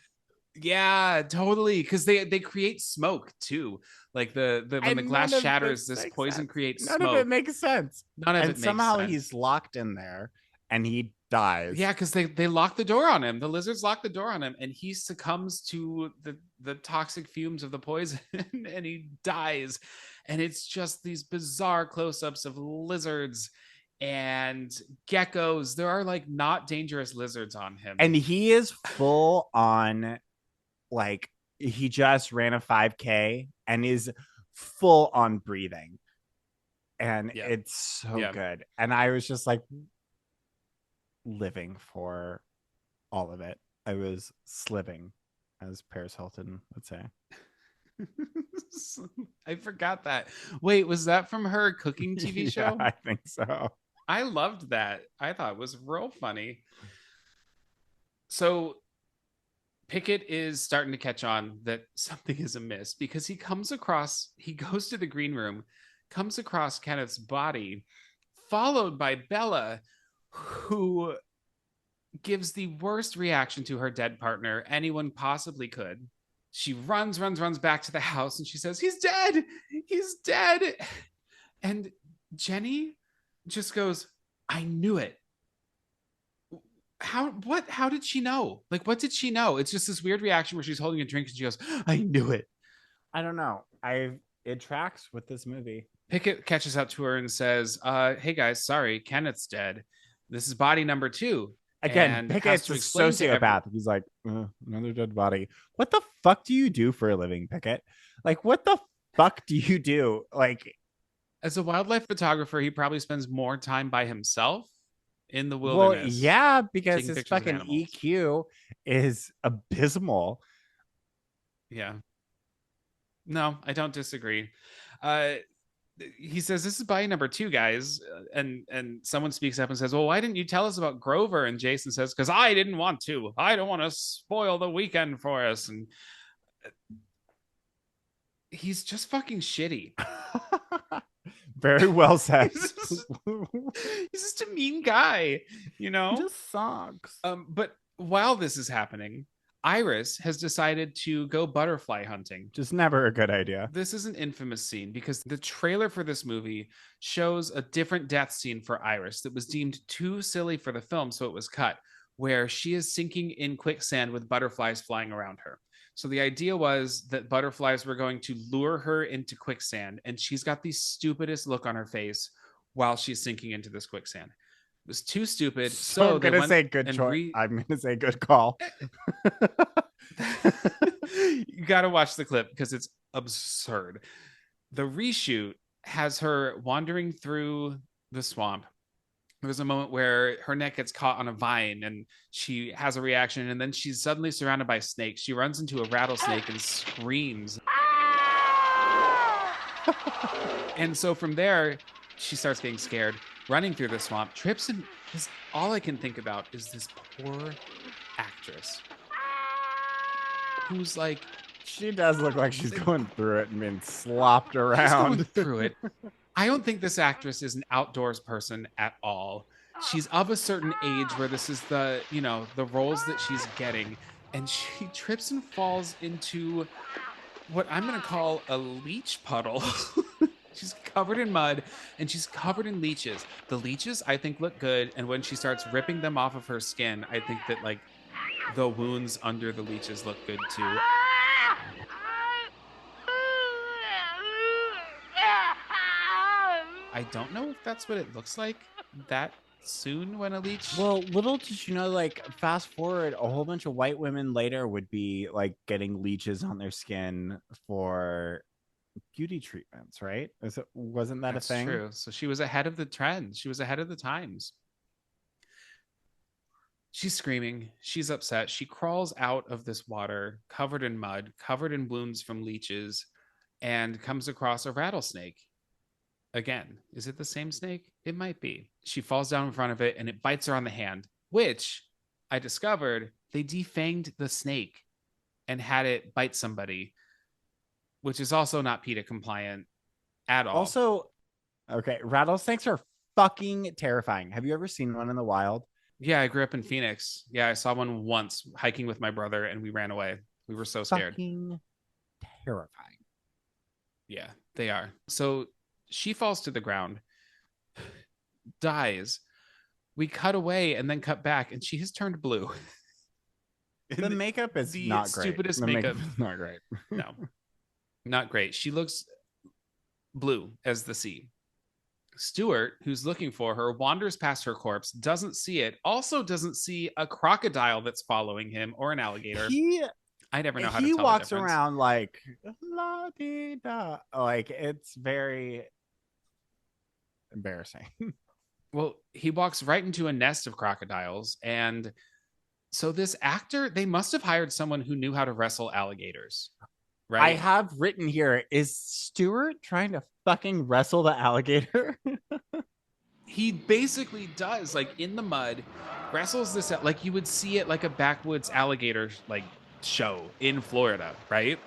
[SPEAKER 1] Yeah, totally. Because they create smoke too. Like when the glass shatters, this poison creates smoke.
[SPEAKER 2] None of it makes sense.
[SPEAKER 1] None of it makes sense.
[SPEAKER 2] Somehow he's locked in there and he dies.
[SPEAKER 1] Yeah, because they lock the door on him. The lizards lock the door on him, and he succumbs to the toxic fumes of the poison, and he dies. And it's just these bizarre close-ups of lizards and geckos. There are like not dangerous lizards on him,
[SPEAKER 2] and he is full on like he just ran a 5K and is full on breathing. And
[SPEAKER 1] Yeah.
[SPEAKER 2] it's so
[SPEAKER 1] Yeah.
[SPEAKER 2] good. And I was just like living for all of it. I was sliving, as Paris Hilton would say.
[SPEAKER 1] I forgot that. Wait, was that from her cooking TV
[SPEAKER 2] Yeah,
[SPEAKER 1] show?
[SPEAKER 2] I think so.
[SPEAKER 1] I loved that. I thought it was real funny. So Pickett is starting to catch on that something is amiss because he goes to the green room, comes across Kenneth's body, followed by Bella, who gives the worst reaction to her dead partner anyone possibly could. She runs back to the house and she says, "He's dead! He's dead!" And Jenny just goes, "I knew it." How did she know? Like, what did she know? It's just this weird reaction where she's holding a drink and she goes, "I knew it."
[SPEAKER 2] I don't know. It tracks with this movie.
[SPEAKER 1] Pickett catches up to her and says, "Hey guys, sorry, Kenneth's dead. This is body number 2."
[SPEAKER 2] Again,
[SPEAKER 1] And has
[SPEAKER 2] Pickett's
[SPEAKER 1] to
[SPEAKER 2] a
[SPEAKER 1] explain to everyone.
[SPEAKER 2] sociopath. He's like, another dead body. What the fuck do you do for a living, Pickett? Like, what the fuck do you do? Like,
[SPEAKER 1] As a wildlife photographer, he probably spends more time by himself in the
[SPEAKER 2] well,
[SPEAKER 1] wilderness
[SPEAKER 2] yeah, because
[SPEAKER 1] taking
[SPEAKER 2] his
[SPEAKER 1] pictures of
[SPEAKER 2] fucking
[SPEAKER 1] animals.
[SPEAKER 2] EQ is abysmal.
[SPEAKER 1] Yeah. No, I don't disagree. Uh, he says, "This is body number 2, guys," and someone speaks up and says, "Well, why didn't you tell us about Grover?" And Jason says, "Because I didn't want to. I don't want to spoil the weekend for us." And he's just fucking shitty.
[SPEAKER 2] Very well said.
[SPEAKER 1] He's just a mean guy, you know.
[SPEAKER 2] He just sucks.
[SPEAKER 1] But while this is happening, Iris has decided to go butterfly hunting.
[SPEAKER 2] Just never a good idea.
[SPEAKER 1] This is an infamous scene because the trailer for this movie shows a different death scene for Iris that was deemed too silly for the film, so it was cut, where she is sinking in quicksand with butterflies flying around her. So the idea was that butterflies were going to lure her into quicksand, and she's got the stupidest look on her face while she's sinking into this quicksand. It was too stupid.
[SPEAKER 2] So I'm gonna say good choice. I'm gonna say good call.
[SPEAKER 1] You got to watch the clip because it's absurd. The reshoot has her wandering through the swamp. There's a moment where her neck gets caught on a vine and she has a reaction, and then she's suddenly surrounded by snakes. She runs into a rattlesnake and screams. And so from there, she starts getting scared, running through the swamp, trips, and this, all I can think about is this poor actress who's like,
[SPEAKER 2] she does look like she's going through it and being slopped around.
[SPEAKER 1] She's going through it. I don't think this actress is an outdoors person at all. She's of a certain age where this is the, you know, the roles that she's getting. And she trips and falls into what I'm going to call a leech puddle. She's covered in mud and she's covered in leeches. The leeches, I think, look good. And when she starts ripping them off of her skin, I think that, like, the wounds under the leeches look good too. I don't know if that's what it looks like that soon when a leech.
[SPEAKER 2] Well, little did you know, like, fast forward, a whole bunch of white women later would be like getting leeches on their skin for beauty treatments, right? Wasn't that
[SPEAKER 1] That's
[SPEAKER 2] a thing?
[SPEAKER 1] true. So she was ahead of the trend. She was ahead of the times. She's screaming. She's upset. She crawls out of this water, covered in mud, covered in wounds from leeches, and comes across a rattlesnake. Again, is it the same snake? It might be. She falls down in front of it and it bites her on the hand, which I discovered they defanged the snake and had it bite somebody, which is also not PETA compliant at all.
[SPEAKER 2] Also, okay, rattlesnakes are fucking terrifying. Have you ever seen one in the wild?
[SPEAKER 1] Yeah, I grew up in Phoenix. Yeah, I saw one once hiking with my brother and we ran away. We were so scared.
[SPEAKER 2] Fucking terrifying.
[SPEAKER 1] Yeah, they are. So she falls to the ground, dies. We cut away and then cut back, and she has turned blue.
[SPEAKER 2] The makeup is not great.
[SPEAKER 1] Stupidest
[SPEAKER 2] the
[SPEAKER 1] makeup.
[SPEAKER 2] is not great.
[SPEAKER 1] No, not great. She looks blue as the sea. Stuart, who's looking for her, wanders past her corpse, doesn't see it, also doesn't see a crocodile that's following him or an alligator. I never know how to
[SPEAKER 2] He
[SPEAKER 1] tell the
[SPEAKER 2] walks
[SPEAKER 1] difference.
[SPEAKER 2] around like la di da, like it's very embarrassing.
[SPEAKER 1] Well, he walks right into a nest of crocodiles. And so this actor, they must have hired someone who knew how to wrestle alligators,
[SPEAKER 2] I
[SPEAKER 1] right?
[SPEAKER 2] have written here, is Stewart trying to fucking wrestle the alligator?
[SPEAKER 1] He basically does, like in the mud, wrestles this like you would see it like a backwoods alligator like show in Florida, right?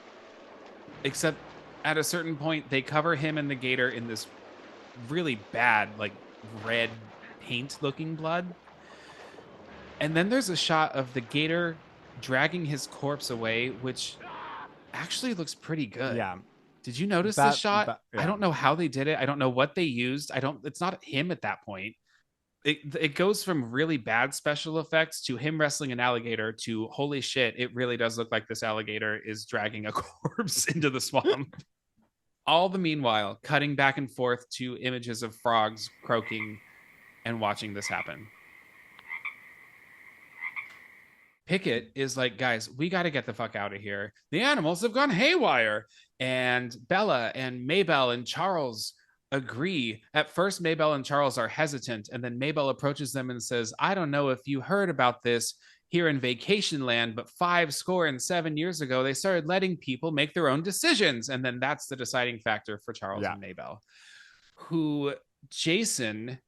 [SPEAKER 1] Except at a certain point, they cover him and the gator in this really bad, like red paint looking blood. And then there's a shot of the gator dragging his corpse away, which actually looks pretty good.
[SPEAKER 2] Yeah,
[SPEAKER 1] Did you notice this
[SPEAKER 2] that
[SPEAKER 1] shot?
[SPEAKER 2] that
[SPEAKER 1] I
[SPEAKER 2] yeah.
[SPEAKER 1] don't know how they did it. I don't know what they used. It's not him at that point. It goes from really bad special effects to him wrestling an alligator to holy shit, it really does look like this alligator is dragging a corpse into the swamp. All the meanwhile, cutting back and forth to images of frogs croaking and watching this happen. Pickett is like, guys, we got to get the fuck out of here. The animals have gone haywire. And Bella and Maybelle and Charles agree. At first, Maybelle and Charles are hesitant. And then Maybelle approaches them and says, I don't know if you heard about this here in Vacation Land, but 7 years ago, they started letting people make their own decisions. And then that's the deciding factor for Charles
[SPEAKER 2] Yeah.
[SPEAKER 1] and Maybelle, who Jason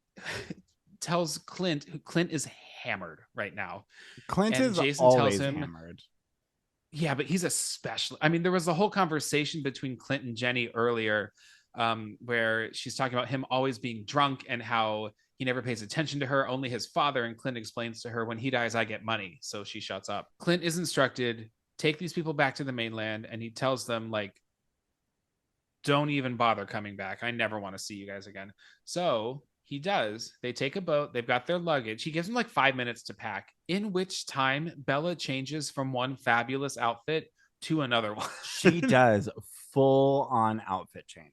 [SPEAKER 1] tells Clint, who Clint is hammered right now.
[SPEAKER 2] Clint
[SPEAKER 1] And
[SPEAKER 2] is
[SPEAKER 1] Jason tells
[SPEAKER 2] always
[SPEAKER 1] him,
[SPEAKER 2] hammered.
[SPEAKER 1] yeah, but he's especially, I mean, there was a whole conversation between Clint and Jenny earlier where she's talking about him always being drunk and how he never pays attention to her, only his father. And Clint explains to her, when he dies, I get money. So she shuts up. Clint is instructed, take these people back to the mainland. And he tells them, like, don't even bother coming back. I never want to see you guys again. So he does. They take a boat. They've got their luggage. He gives them like 5 minutes to pack, in which time Bella changes from one fabulous outfit to another one.
[SPEAKER 2] She does full on outfit change.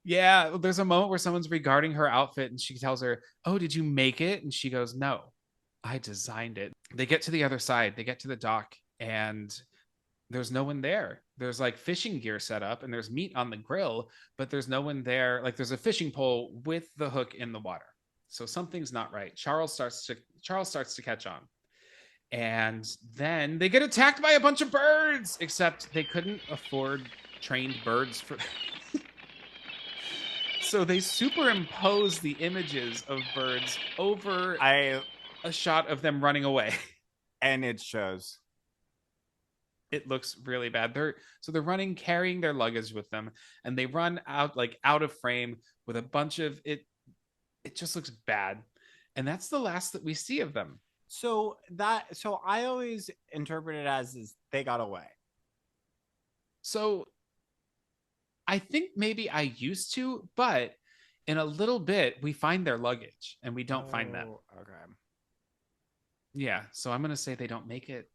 [SPEAKER 1] Yeah, there's a moment where someone's regarding her outfit and she tells her, oh, did you make it? And she goes, no, I designed it. They get to the other side. They get to the dock and there's no one there. There's like fishing gear set up and there's meat on the grill, but there's no one there. Like there's a fishing pole with the hook in the water. So something's not right. Charles starts to catch on. And then they get attacked by a bunch of birds, except they couldn't afford trained birds for so they superimpose the images of birds over a shot of them running away.
[SPEAKER 2] And it shows.
[SPEAKER 1] It looks really bad. They're running, carrying their luggage with them, and they run out of frame with a bunch of it. It just looks bad, and that's the last that we see of them.
[SPEAKER 2] So I always interpret it as is they got away.
[SPEAKER 1] So I think maybe I used to, but in a little bit we find their luggage and we don't find them.
[SPEAKER 2] Okay.
[SPEAKER 1] Yeah, so I'm gonna say they don't make it,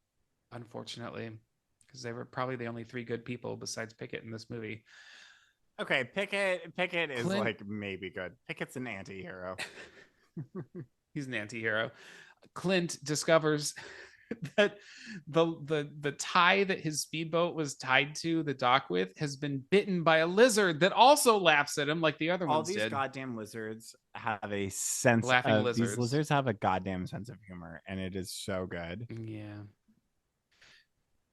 [SPEAKER 1] unfortunately, because they were probably the only three good people besides Pickett in this movie.
[SPEAKER 2] Okay, Pickett is like maybe good. Pickett's an anti-hero.
[SPEAKER 1] He's an anti-hero. Clint discovers that the tie that his speedboat was tied to the dock with has been bitten by a lizard that also laughs at him like the other ones did.
[SPEAKER 2] All these goddamn lizards have a sense
[SPEAKER 1] Laughing
[SPEAKER 2] of
[SPEAKER 1] lizards.
[SPEAKER 2] These lizards have a goddamn sense of humor, and it is so good.
[SPEAKER 1] Yeah.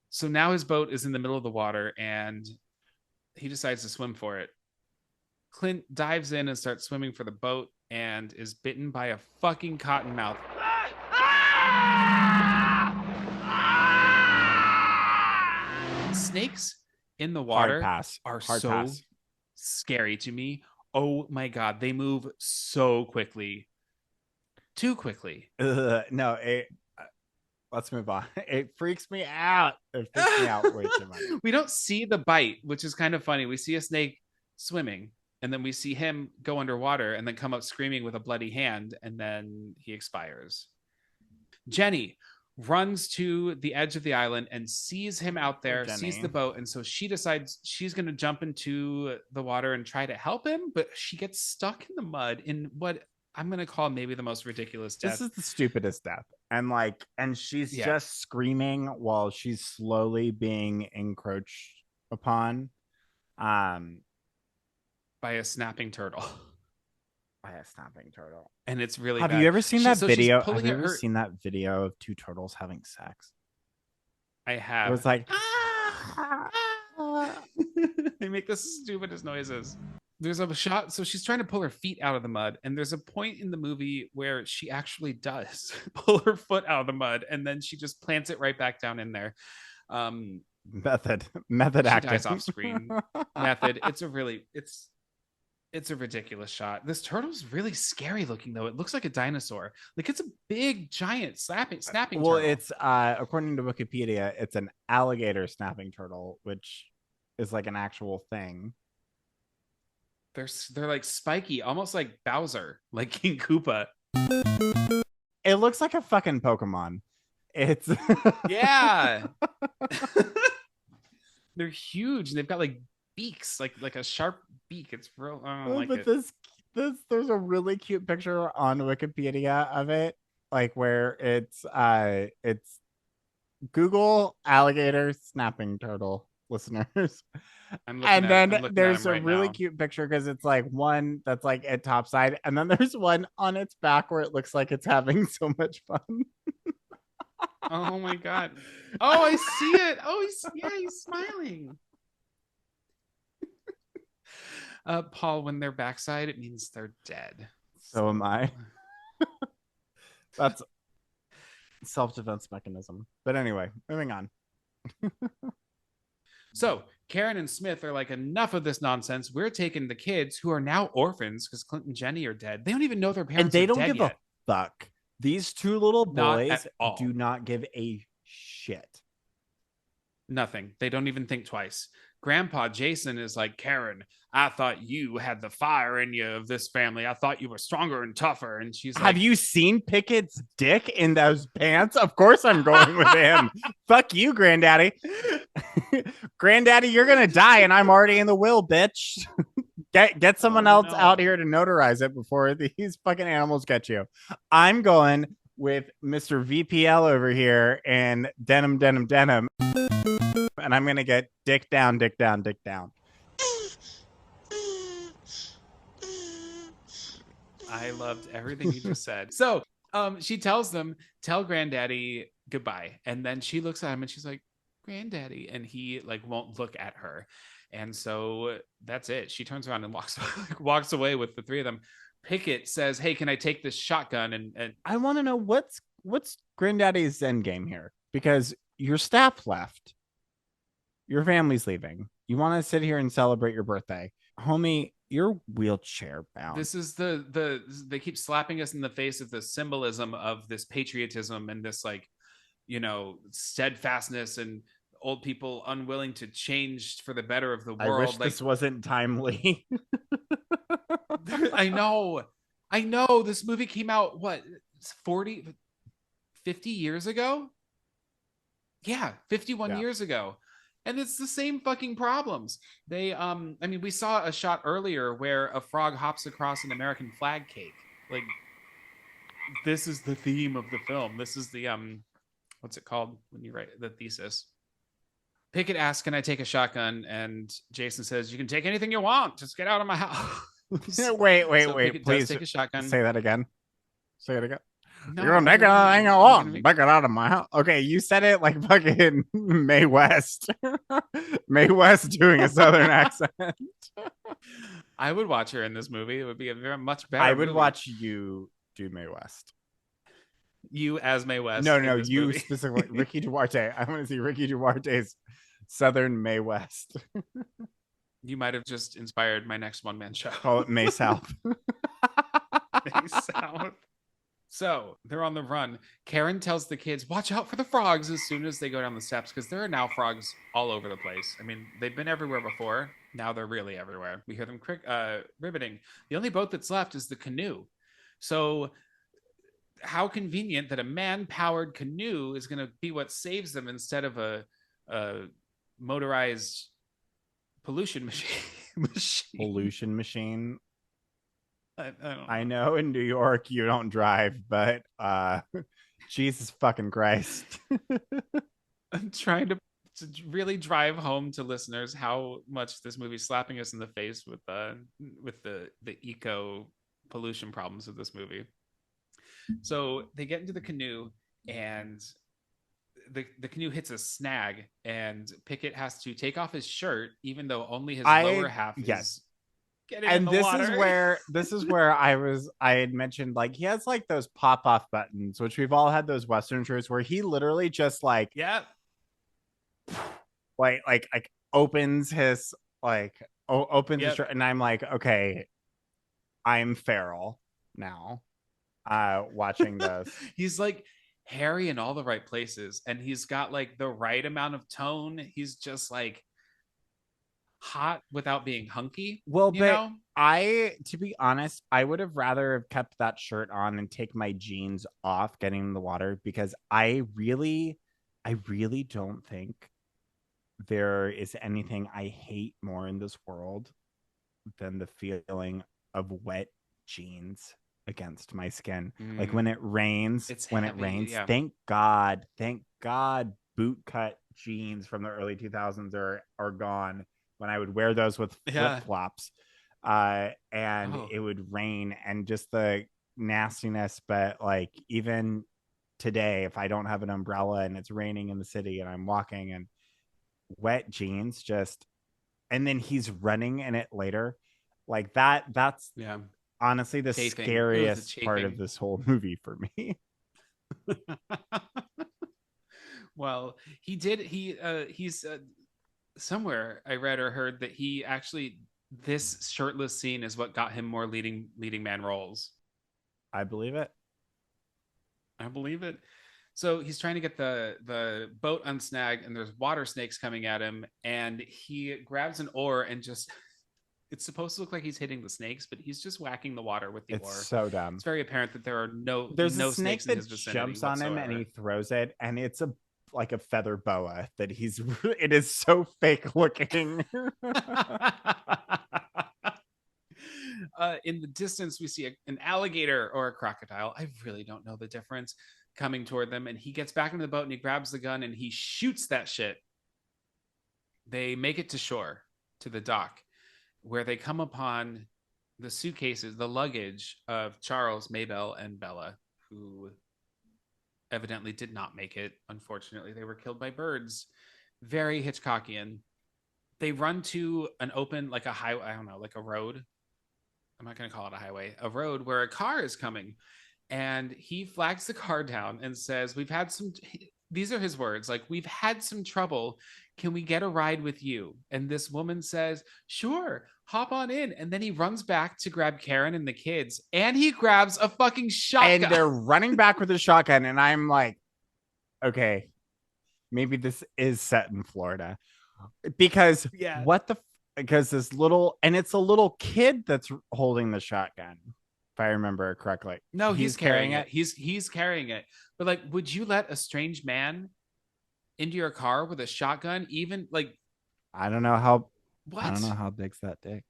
[SPEAKER 1] So now his boat is in the middle of the water and he decides to swim for it. Clint dives in and starts swimming for the boat and is bitten by a fucking cottonmouth. Snakes in the water are so scary to me. Oh my God, they move so quickly. Too quickly.
[SPEAKER 2] No, let's move on. It freaks me out. It freaks me out way too much.
[SPEAKER 1] We don't see the bite, which is kind of funny. We see a snake swimming, and then we see him go underwater and then come up screaming with a bloody hand, and then he expires. Jenny runs to the edge of the island and sees him out there, sees the boat, and so she decides she's going to jump into the water and try to help him, but she gets stuck in the mud in what I'm gonna call maybe the most ridiculous death.
[SPEAKER 2] This is the stupidest death. And she's just screaming while she's slowly being encroached upon. By
[SPEAKER 1] a snapping turtle.
[SPEAKER 2] A snapping turtle.
[SPEAKER 1] And it's really
[SPEAKER 2] Have
[SPEAKER 1] bad.
[SPEAKER 2] you ever seen that video?
[SPEAKER 1] Have
[SPEAKER 2] you ever seen that video of two turtles having sex?
[SPEAKER 1] I have.
[SPEAKER 2] It was like
[SPEAKER 1] they make the stupidest noises. There's a shot, so she's trying to pull her feet out of the mud, and there's a point in the movie where she actually does pull her foot out of the mud, and then she just plants it right back down in there.
[SPEAKER 2] Method
[SPEAKER 1] she
[SPEAKER 2] acting.
[SPEAKER 1] dies off screen. Method. It's a ridiculous shot. This turtle's really scary looking, though. It looks like a dinosaur. Like it's a big, giant snapping
[SPEAKER 2] well,
[SPEAKER 1] turtle.
[SPEAKER 2] It's according to Wikipedia, it's an alligator snapping turtle, which is like an actual thing.
[SPEAKER 1] They're like spiky, almost like Bowser, like King Koopa.
[SPEAKER 2] It looks like a fucking Pokemon. It's
[SPEAKER 1] yeah. They're huge, and they've got like beaks, like a sharp beak. It's real. I don't like it.
[SPEAKER 2] There's a really cute picture on Wikipedia of it, like where it's Google alligator snapping turtle, listeners. And then there's a really cute picture because it's like one that's like at top side, and then there's one on its back where it looks like it's having so much fun.
[SPEAKER 1] Oh my god! Oh, I see it. Oh, he's smiling. Paul, when they're backside, it means they're dead.
[SPEAKER 2] So am I. That's self-defense mechanism. But anyway, moving on.
[SPEAKER 1] So Karen and Smith are like, enough of this nonsense. We're taking the kids who are now orphans because Clint and Jenny are dead. They don't even know their parents are dead yet. And they don't give
[SPEAKER 2] a fuck. These two little boys do not give a shit.
[SPEAKER 1] Nothing. They don't even think twice. Grandpa Jason is like, Karen, I thought you had the fire in you of this family. I thought you were stronger and tougher. And she's like,
[SPEAKER 2] have you seen Pickett's dick in those pants? Of course I'm going with him. Fuck you, Granddaddy. Granddaddy, you're going to die and I'm already in the will, bitch. Get someone else out here to notarize it before these fucking animals get you. I'm going with Mr. VPL over here and denim-denim-denim. And I'm going to get dick down, dick down, dick down.
[SPEAKER 1] I loved everything you just said. So she tells them, tell Granddaddy goodbye. And then she looks at him and she's like, Granddaddy. And he like won't look at her. And so that's it. She turns around and walks away with the three of them. Pickett says, hey, can I take this shotgun? And
[SPEAKER 2] I want to know what's Granddaddy's end game here, because your staff left. Your family's leaving. You want to sit here and celebrate your birthday. Homie, you're wheelchair bound.
[SPEAKER 1] This is they keep slapping us in the face of the symbolism of this patriotism and this like, steadfastness and old people unwilling to change for the better of the world.
[SPEAKER 2] I wish this wasn't timely.
[SPEAKER 1] I know. This movie came out, 50 years ago? Yeah, 51 years ago. And it's the same fucking problems. They, we saw a shot earlier where a frog hops across an American flag cake. Like, this is the theme of the film. This is the, what's it called when you write the thesis? Pickett asks, can I take a shotgun? And Jason says, you can take anything you want. Just get out of my house.
[SPEAKER 2] Wait. Please
[SPEAKER 1] take a shotgun.
[SPEAKER 2] Say that again. Say it again.
[SPEAKER 1] No,
[SPEAKER 2] you're gonna take anything I want. Take it out of my house. Okay, you said it like fucking Mae West. Mae West doing a southern accent.
[SPEAKER 1] I would watch her in this movie. It would be a very much better.
[SPEAKER 2] I would watch you do Mae West.
[SPEAKER 1] You as Mae West.
[SPEAKER 2] No, you movie. Specifically, Ricky Duarte. I want to see Ricky Duarte's southern Mae West.
[SPEAKER 1] You might have just inspired my next one-man show.
[SPEAKER 2] Call it Mae South.
[SPEAKER 1] Mae South. So they're on the run. Karen tells the kids, watch out for the frogs as soon as they go down the steps, because there are now frogs all over the place. I mean, they've been everywhere before. Now they're really everywhere. We hear them ribbiting. The only boat that's left is the canoe. So how convenient that a man-powered canoe is going to be what saves them instead of a motorized pollution machine.
[SPEAKER 2] Pollution machine.
[SPEAKER 1] I don't
[SPEAKER 2] I
[SPEAKER 1] know.
[SPEAKER 2] know in New York you don't drive, but Jesus fucking Christ.
[SPEAKER 1] I'm trying to really drive home to listeners how much this movie's slapping us in the face with the eco pollution problems of this movie. So they get into the canoe and the canoe hits a snag and Pickett has to take off his shirt even though only his lower
[SPEAKER 2] I
[SPEAKER 1] half
[SPEAKER 2] yes.
[SPEAKER 1] is getting in
[SPEAKER 2] And
[SPEAKER 1] the
[SPEAKER 2] this is
[SPEAKER 1] water.
[SPEAKER 2] where I had mentioned like he has like those pop-off buttons, which we've all had those Western shirts where he literally just
[SPEAKER 1] Yeah.
[SPEAKER 2] like opens his opens his
[SPEAKER 1] Yep.
[SPEAKER 2] shirt and I'm like, okay, I'm feral now. Watching this.
[SPEAKER 1] He's like hairy in all the right places and he's got like the right amount of tone. He's just like hot without being hunky,
[SPEAKER 2] Well,
[SPEAKER 1] you
[SPEAKER 2] but
[SPEAKER 1] know?
[SPEAKER 2] to be honest, I would have rather have kept that shirt on and take my jeans off getting in the water because I really don't think there is anything I hate more in this world than the feeling of wet jeans against my skin. Like
[SPEAKER 1] Mm, it's
[SPEAKER 2] when it
[SPEAKER 1] heavy.
[SPEAKER 2] rains,
[SPEAKER 1] Yeah.
[SPEAKER 2] thank God boot cut jeans from the early 2000s are gone when I would wear those with
[SPEAKER 1] Yeah.
[SPEAKER 2] flip-flops. And
[SPEAKER 1] Oh,
[SPEAKER 2] it would rain and just the nastiness, but like even today if I don't have an umbrella and it's raining in the city and I'm walking and wet jeans just and then he's running in it later like that's
[SPEAKER 1] yeah.
[SPEAKER 2] honestly the
[SPEAKER 1] Chafing. Ooh, the
[SPEAKER 2] scariest part of
[SPEAKER 1] chafing.
[SPEAKER 2] this whole movie for me.
[SPEAKER 1] Well, he's somewhere I read or heard that he actually this shirtless scene is what got him more leading man roles.
[SPEAKER 2] I believe it.
[SPEAKER 1] I believe it. So he's trying to get the boat unsnagged, and there's water snakes coming at him, and he grabs an oar and just it's supposed to look like he's hitting the snakes, but he's just whacking the water with the
[SPEAKER 2] It's
[SPEAKER 1] oar.
[SPEAKER 2] so dumb.
[SPEAKER 1] It's very apparent that there are
[SPEAKER 2] There's a
[SPEAKER 1] no
[SPEAKER 2] snake
[SPEAKER 1] snakes in
[SPEAKER 2] that
[SPEAKER 1] his vicinity
[SPEAKER 2] jumps on him and he
[SPEAKER 1] whatsoever.
[SPEAKER 2] throws it and it's a like a feather boa that he's it is so fake looking.
[SPEAKER 1] In the distance, we see an alligator or a crocodile. I really don't know the difference coming toward them. And he gets back into the boat and he grabs the gun and he shoots that shit. They make it to shore, to the dock, where they come upon the suitcases, the luggage of Charles, Maybelle, and Bella, who evidently did not make it. Unfortunately, they were killed by birds. Very Hitchcockian. They run to an open, like a highway, I don't know, like a road. I'm not going to call it a highway, a road where a car is coming. And he flags the car down and says, we've had some, these are his words, like, we've had some trouble. Can we get a ride with you? And this woman says, sure, hop on in. And then he runs back to grab Karen and the kids and he grabs a fucking
[SPEAKER 2] And
[SPEAKER 1] shotgun.
[SPEAKER 2] they're running back with a shotgun and I'm like, okay, maybe this is set in Florida because
[SPEAKER 1] Yeah.
[SPEAKER 2] what the because this little and it's a little kid that's holding the shotgun if I remember correctly.
[SPEAKER 1] No, he's
[SPEAKER 2] He's
[SPEAKER 1] carrying
[SPEAKER 2] carrying
[SPEAKER 1] it.
[SPEAKER 2] it.
[SPEAKER 1] He's carrying it. But like, would you let a strange man into your car with a shotgun? Even like,
[SPEAKER 2] I don't know how I don't know
[SPEAKER 1] what?
[SPEAKER 2] how big's that dick.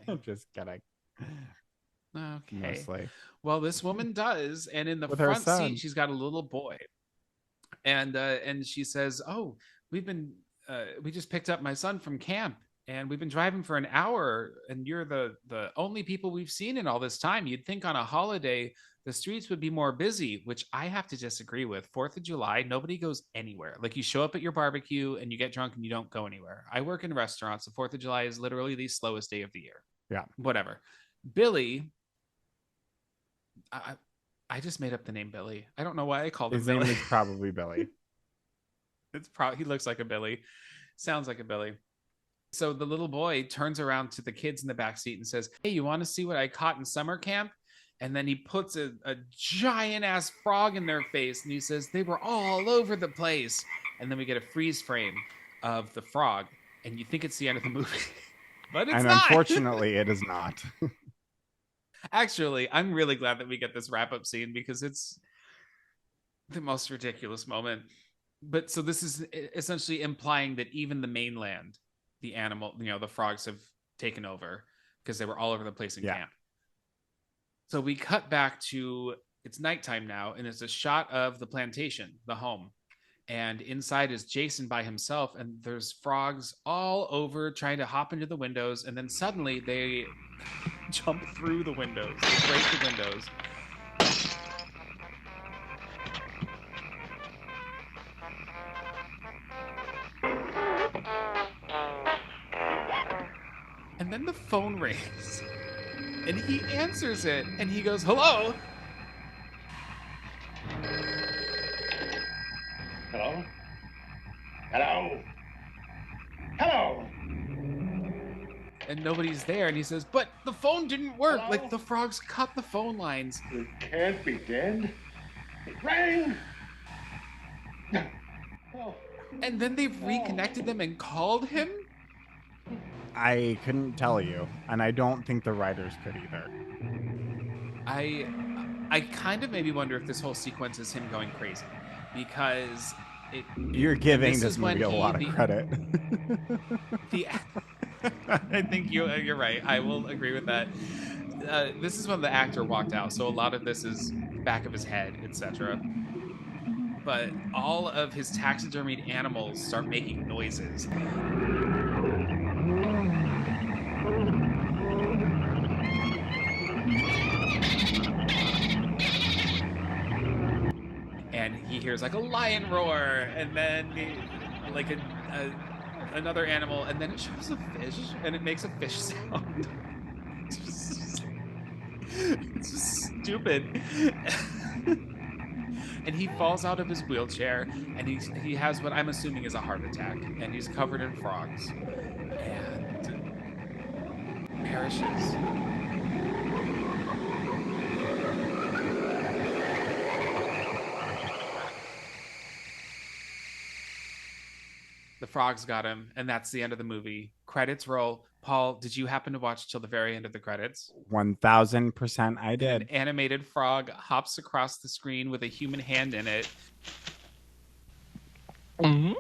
[SPEAKER 1] Okay.
[SPEAKER 2] Just kidding.
[SPEAKER 1] Okay.
[SPEAKER 2] Mostly
[SPEAKER 1] Well, this woman does, and in the
[SPEAKER 2] with her
[SPEAKER 1] front seat,
[SPEAKER 2] son.
[SPEAKER 1] she's got a little boy, and she says, "Oh, we just picked up my son from camp, and we've been driving for an hour, and you're the only people we've seen in all this time. You'd think on a holiday the streets would be more busy," which I have to disagree with. 4th of July, nobody goes anywhere. Like you show up at your barbecue and you get drunk and you don't go anywhere. I work in restaurants. The 4th of July is literally the slowest day of the year.
[SPEAKER 2] Yeah.
[SPEAKER 1] Whatever. Billy, I, I just made up the name Billy. I don't know why I called him
[SPEAKER 2] His name
[SPEAKER 1] Billy.
[SPEAKER 2] is probably Billy.
[SPEAKER 1] It's probably he looks like a Billy, sounds like a Billy. So the little boy turns around to the kids in the back seat and says, "Hey, you want to see what I caught in summer camp?" And then he puts a giant ass frog in their face and he says, "They were all over the place." And then we get a freeze frame of the frog, and you think it's the end of the movie, but it's
[SPEAKER 2] And
[SPEAKER 1] not.
[SPEAKER 2] unfortunately it is not.
[SPEAKER 1] Actually, I'm really glad that we get this wrap up scene because it's the most ridiculous moment. But so this is essentially implying that even the mainland, the animal, the frogs have taken over. because they were all over the place in
[SPEAKER 2] Yeah.
[SPEAKER 1] camp. So we cut back to it's nighttime now, and it's a shot of the plantation, the home. And inside is Jason by himself, and there's frogs all over trying to hop into the windows, and then suddenly they jump through the windows, they break the windows. And then the phone rings, and he answers it, and he goes, "Hello?"
[SPEAKER 3] Hello? Hello? Hello?
[SPEAKER 1] And nobody's there, and he says, "But the phone didn't work.
[SPEAKER 3] Hello?
[SPEAKER 1] Like the frogs cut the phone lines."
[SPEAKER 3] It can't be dead. It rang! Oh.
[SPEAKER 1] And then they've reconnected them and called him.
[SPEAKER 2] I couldn't tell you, and I don't think the writers could either.
[SPEAKER 1] I kind of maybe wonder if this whole sequence is him going crazy, because
[SPEAKER 2] you're giving this
[SPEAKER 1] is when
[SPEAKER 2] movie a lot of credit.
[SPEAKER 1] I think you're right. I will agree with that. This is when the actor walked out, so a lot of this is back of his head, etc. But all of his taxidermied animals start making noises. And he hears like a lion roar, and then like another animal, and then it shows a fish, and it makes a fish sound. It's just stupid. And he falls out of his wheelchair, and he has what I'm assuming is a heart attack, and he's covered in frogs, and perishes. The frogs got him, and that's the end of the movie. Credits roll. Paul, did you happen to watch till the very end of the credits?
[SPEAKER 2] 1000% I did.
[SPEAKER 1] And an animated frog hops across the screen with a human hand in it.
[SPEAKER 4] Mm-hmm.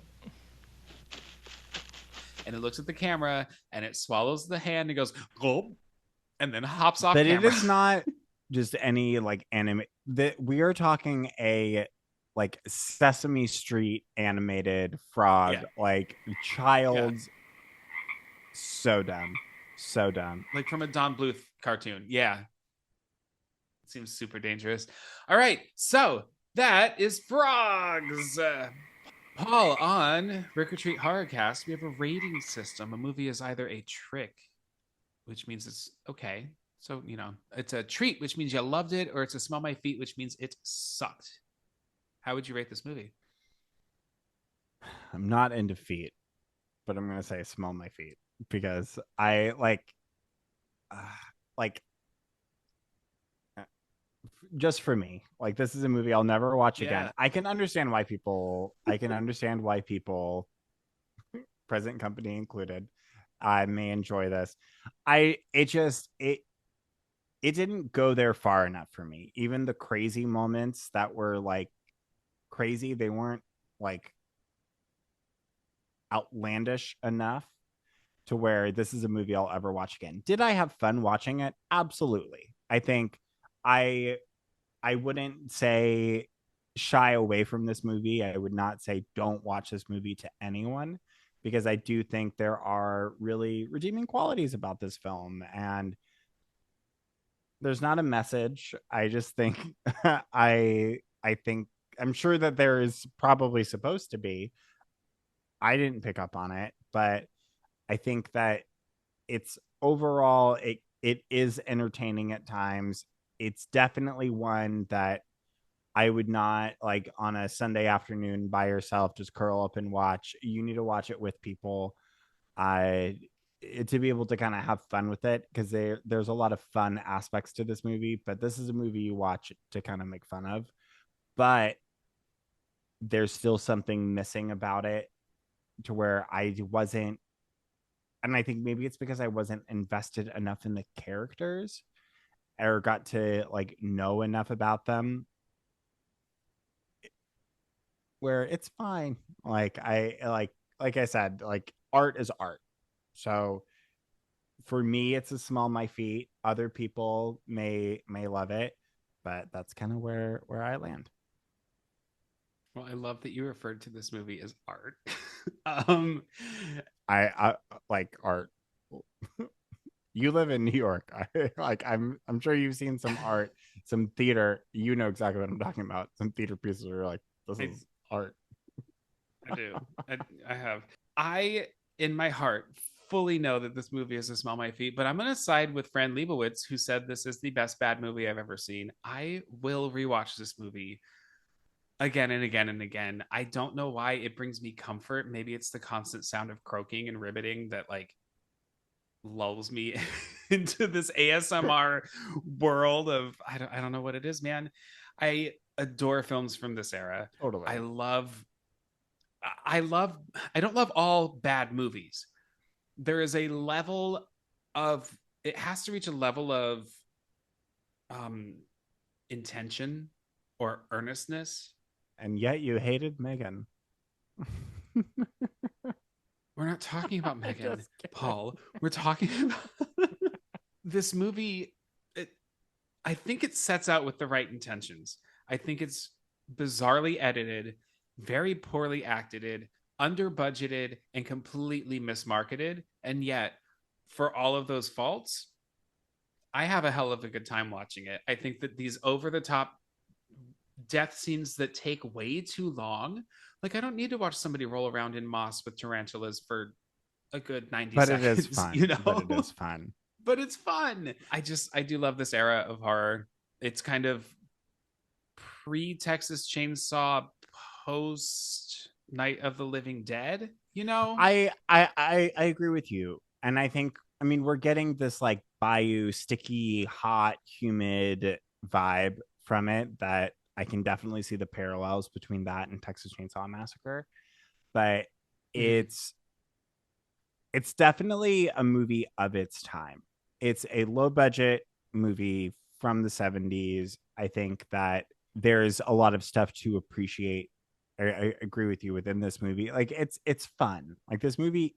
[SPEAKER 1] And it looks at the camera, and it swallows the hand and goes, gulp, and then hops off
[SPEAKER 2] But
[SPEAKER 1] camera.
[SPEAKER 2] it is not just any like anime. That we are talking a like Sesame Street animated frog, like child's. So dumb.
[SPEAKER 1] Like from a Don Bluth cartoon. Yeah. It seems super dangerous. All right. So that is frogs. Paul, on Rick or Treat Horrorcast, we have a rating system. A movie is either a trick, which means it's okay. So, it's a treat, which means you loved it, or it's a smell my feet, which means it sucked. How would you rate this movie?
[SPEAKER 2] I'm not into feet, but I'm going to say smell my feet because I like just for me, like this is a movie I'll never watch again. I can understand why people present company included, I may enjoy this. It didn't go there far enough for me. Even the crazy moments that were like crazy, they weren't like outlandish enough to where this is a movie I'll ever watch again. Did I have fun watching it? Absolutely. I think I wouldn't say shy away from this movie. I would not say don't watch this movie to anyone, because I do think there are really redeeming qualities about this film, and there's not a message. I just think I think I'm sure that there is probably supposed to be. I didn't pick up on it, but I think that it's overall it is entertaining at times. It's definitely one that I would not like on a Sunday afternoon by yourself just curl up and watch. You need to watch it with people to be able to kind of have fun with it, because there's a lot of fun aspects to this movie, but this is a movie you watch to kind of make fun of. But there's still something missing about it to where I wasn't, and I think maybe it's because I wasn't invested enough in the characters or got to like know enough about them, where it's fine. Like I said, like art is art. So for me, it's a small my feet. Other people may love it, but that's kind of where I land.
[SPEAKER 1] Well, I love that you referred to this movie as art. um,
[SPEAKER 2] I like art. You live in New York. I'm sure you've seen some art, some theater. You know exactly what I'm talking about. Some theater pieces are like, this is art.
[SPEAKER 1] I do. I have. I, in my heart, fully know that this movie is a smell my feet, but I'm going to side with Fran Lebowitz, who said this is the best bad movie I've ever seen. I will rewatch this movie again and again and again. I don't know why it brings me comfort. Maybe it's the constant sound of croaking and ribbiting that like lulls me into this ASMR world of I don't know what it is, man. I adore films from this era.
[SPEAKER 2] Totally.
[SPEAKER 1] I love I don't love all bad movies. There is a level of it has to reach a level of um intention or earnestness.
[SPEAKER 2] And yet you hated Megan.
[SPEAKER 1] We're not talking about Megan, Paul. We're talking about this movie. I think it sets out with the right intentions. I think it's bizarrely edited, very poorly acted, under budgeted, and completely mismarketed. And yet, for all of those faults, I have a hell of a good time watching it. I think that these over the top death scenes that take way too long, like I don't need to watch somebody roll around in moss with tarantulas for a good 90
[SPEAKER 2] but
[SPEAKER 1] seconds.
[SPEAKER 2] It is fun.
[SPEAKER 1] You know,
[SPEAKER 2] but it is fun.
[SPEAKER 1] But it's fun. I do love this era of horror. It's kind of pre Texas Chainsaw, post Night of the Living Dead. You know,
[SPEAKER 2] I agree with you, and I think we're getting this like bayou, sticky, hot, humid vibe from it that I can definitely see the parallels between that and Texas Chainsaw Massacre, but it's definitely a movie of its time. It's a low budget movie from the 70s. I think that there's a lot of stuff to appreciate. I agree with you within this movie. Like it's fun. Like this movie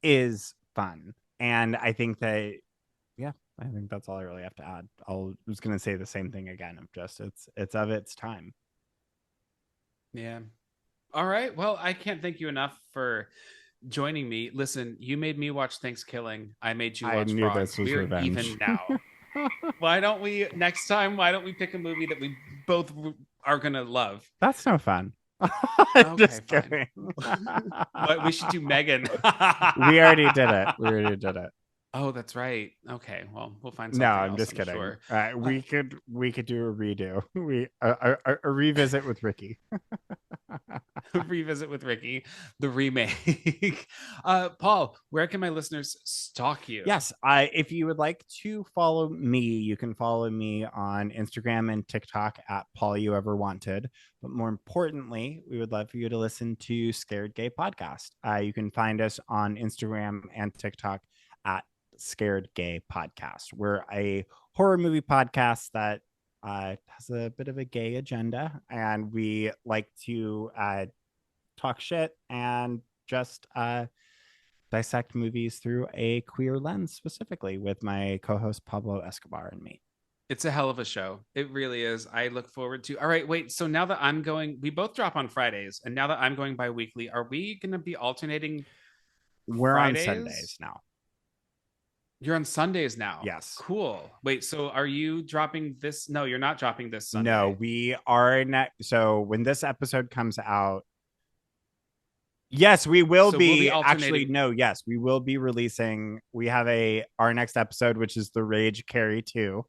[SPEAKER 2] is fun. And I think that I think that's all I really have to add. I was gonna say the same thing again of just it's of its time.
[SPEAKER 1] Yeah. All right. Well, I can't thank you enough for joining me. Listen, you made me watch Thanksgiving. I made you watch
[SPEAKER 2] I knew
[SPEAKER 1] Frogs.
[SPEAKER 2] this was
[SPEAKER 1] We're
[SPEAKER 2] revenge.
[SPEAKER 1] even now. Why don't we next time? Why don't we pick a movie that we both are gonna love?
[SPEAKER 2] That's no fun.
[SPEAKER 1] Okay,
[SPEAKER 2] just
[SPEAKER 1] fine.
[SPEAKER 2] kidding.
[SPEAKER 1] What we should do, Megan.
[SPEAKER 2] We already did it.
[SPEAKER 1] Oh, that's right. Okay, well, we'll find
[SPEAKER 2] No,
[SPEAKER 1] something
[SPEAKER 2] I'm
[SPEAKER 1] else,
[SPEAKER 2] just kidding.
[SPEAKER 1] sure.
[SPEAKER 2] We could do a redo. A revisit with Ricky.
[SPEAKER 1] Revisit with Ricky, the remake. Paul, where can my listeners stalk you?
[SPEAKER 2] Yes, if you would like to follow me, you can follow me on Instagram and TikTok at Paul You Ever Wanted. But more importantly, we would love for you to listen to Scared Gay Podcast. You can find us on Instagram and TikTok at Scared Gay Podcast. We're a horror movie podcast that has a bit of a gay agenda, and we like to talk shit and just dissect movies through a queer lens, specifically with my co-host Pablo Escobar and me.
[SPEAKER 1] It's a hell of a show. It really is. I look forward to. All right, wait. So now that I'm going, we both drop on Fridays, and now that I'm going bi-weekly, are we going to be alternating?
[SPEAKER 2] We're
[SPEAKER 1] Fridays?
[SPEAKER 2] on Sundays now.
[SPEAKER 1] You're on Sundays now.
[SPEAKER 2] Yes.
[SPEAKER 1] Cool. Wait, so are you dropping this? No, you're not dropping this Sunday.
[SPEAKER 2] No, we are so when this episode comes out, yes, we will be actually no, yes, we will be releasing. We have our next episode, which is the Rage Carry 2.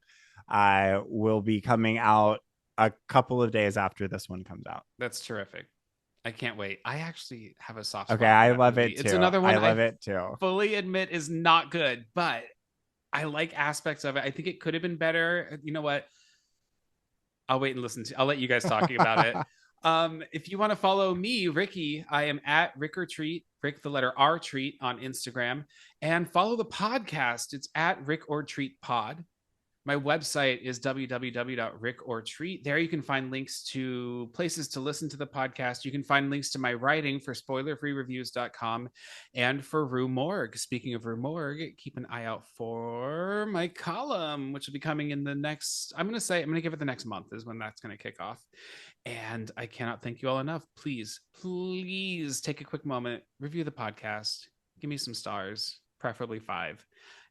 [SPEAKER 2] Will be coming out a couple of days after this one comes out.
[SPEAKER 1] That's terrific. I can't wait. I actually have a soft spot.
[SPEAKER 2] Okay, I love it too.
[SPEAKER 1] It's another one
[SPEAKER 2] I love it too.
[SPEAKER 1] Fully admit is not good, but I like aspects of it. I think it could have been better. You know what? I'll wait and listen to. I'll let you guys talking about it. If you want to follow me, Ricky, I am at Rick or Treat, Rick the letter R Treat on Instagram, and follow the podcast. It's at Rick or Treat Pod. My website is www.rickortreat. There you can find links to places to listen to the podcast. You can find links to my writing for spoilerfreereviews.com and for Rue Morgue. Speaking of Rue Morgue, keep an eye out for my column, which will be coming in the next, I'm going to give it the next month is when that's going to kick off. And I cannot thank you all enough. Please take a quick moment, review the podcast, give me some stars, preferably 5.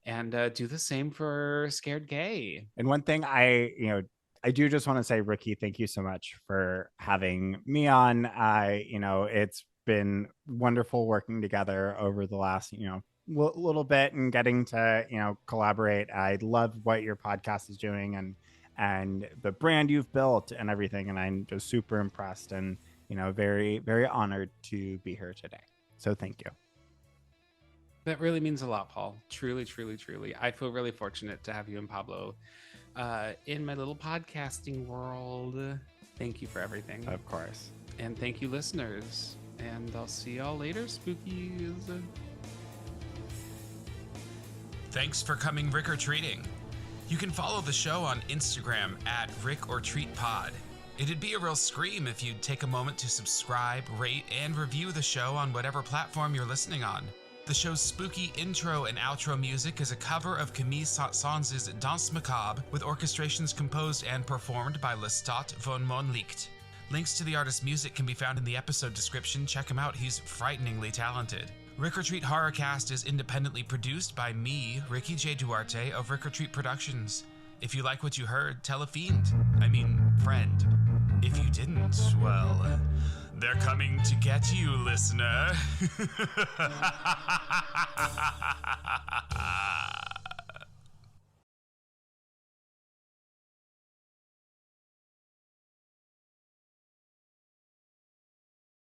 [SPEAKER 1] And do the same for Scared Gay.
[SPEAKER 2] And one thing I do just want to say, Ricky, thank you so much for having me on. It's been wonderful working together over the last, little bit and getting to, collaborate. I love what your podcast is doing and the brand you've built and everything. And I'm just super impressed and, very, very honored to be here today. So thank you.
[SPEAKER 1] That really means a lot, Paul. Truly, truly, truly. I feel really fortunate to have you and Pablo in my little podcasting world. Thank you for everything.
[SPEAKER 2] Of course.
[SPEAKER 1] And thank you, listeners. And I'll see y'all later, spookies. Thanks for coming Rick-or-treating. You can follow the show on Instagram at RickOrTreatPod. It'd be a real scream if you'd take a moment to subscribe, rate, and review the show on whatever platform you're listening on. The show's spooky intro and outro music is a cover of Camille Saint-Saëns' Danse Macabre, with orchestrations composed and performed by Lestat von Monlicht. Links to the artist's music can be found in the episode description. Check him out, he's frighteningly talented. Rick-or-treat Horrorcast is independently produced by me, Ricky J. Duarte of Rick-or-treat Productions. If you like what you heard, tell a friend. If you didn't, well, they're coming to get you, listener.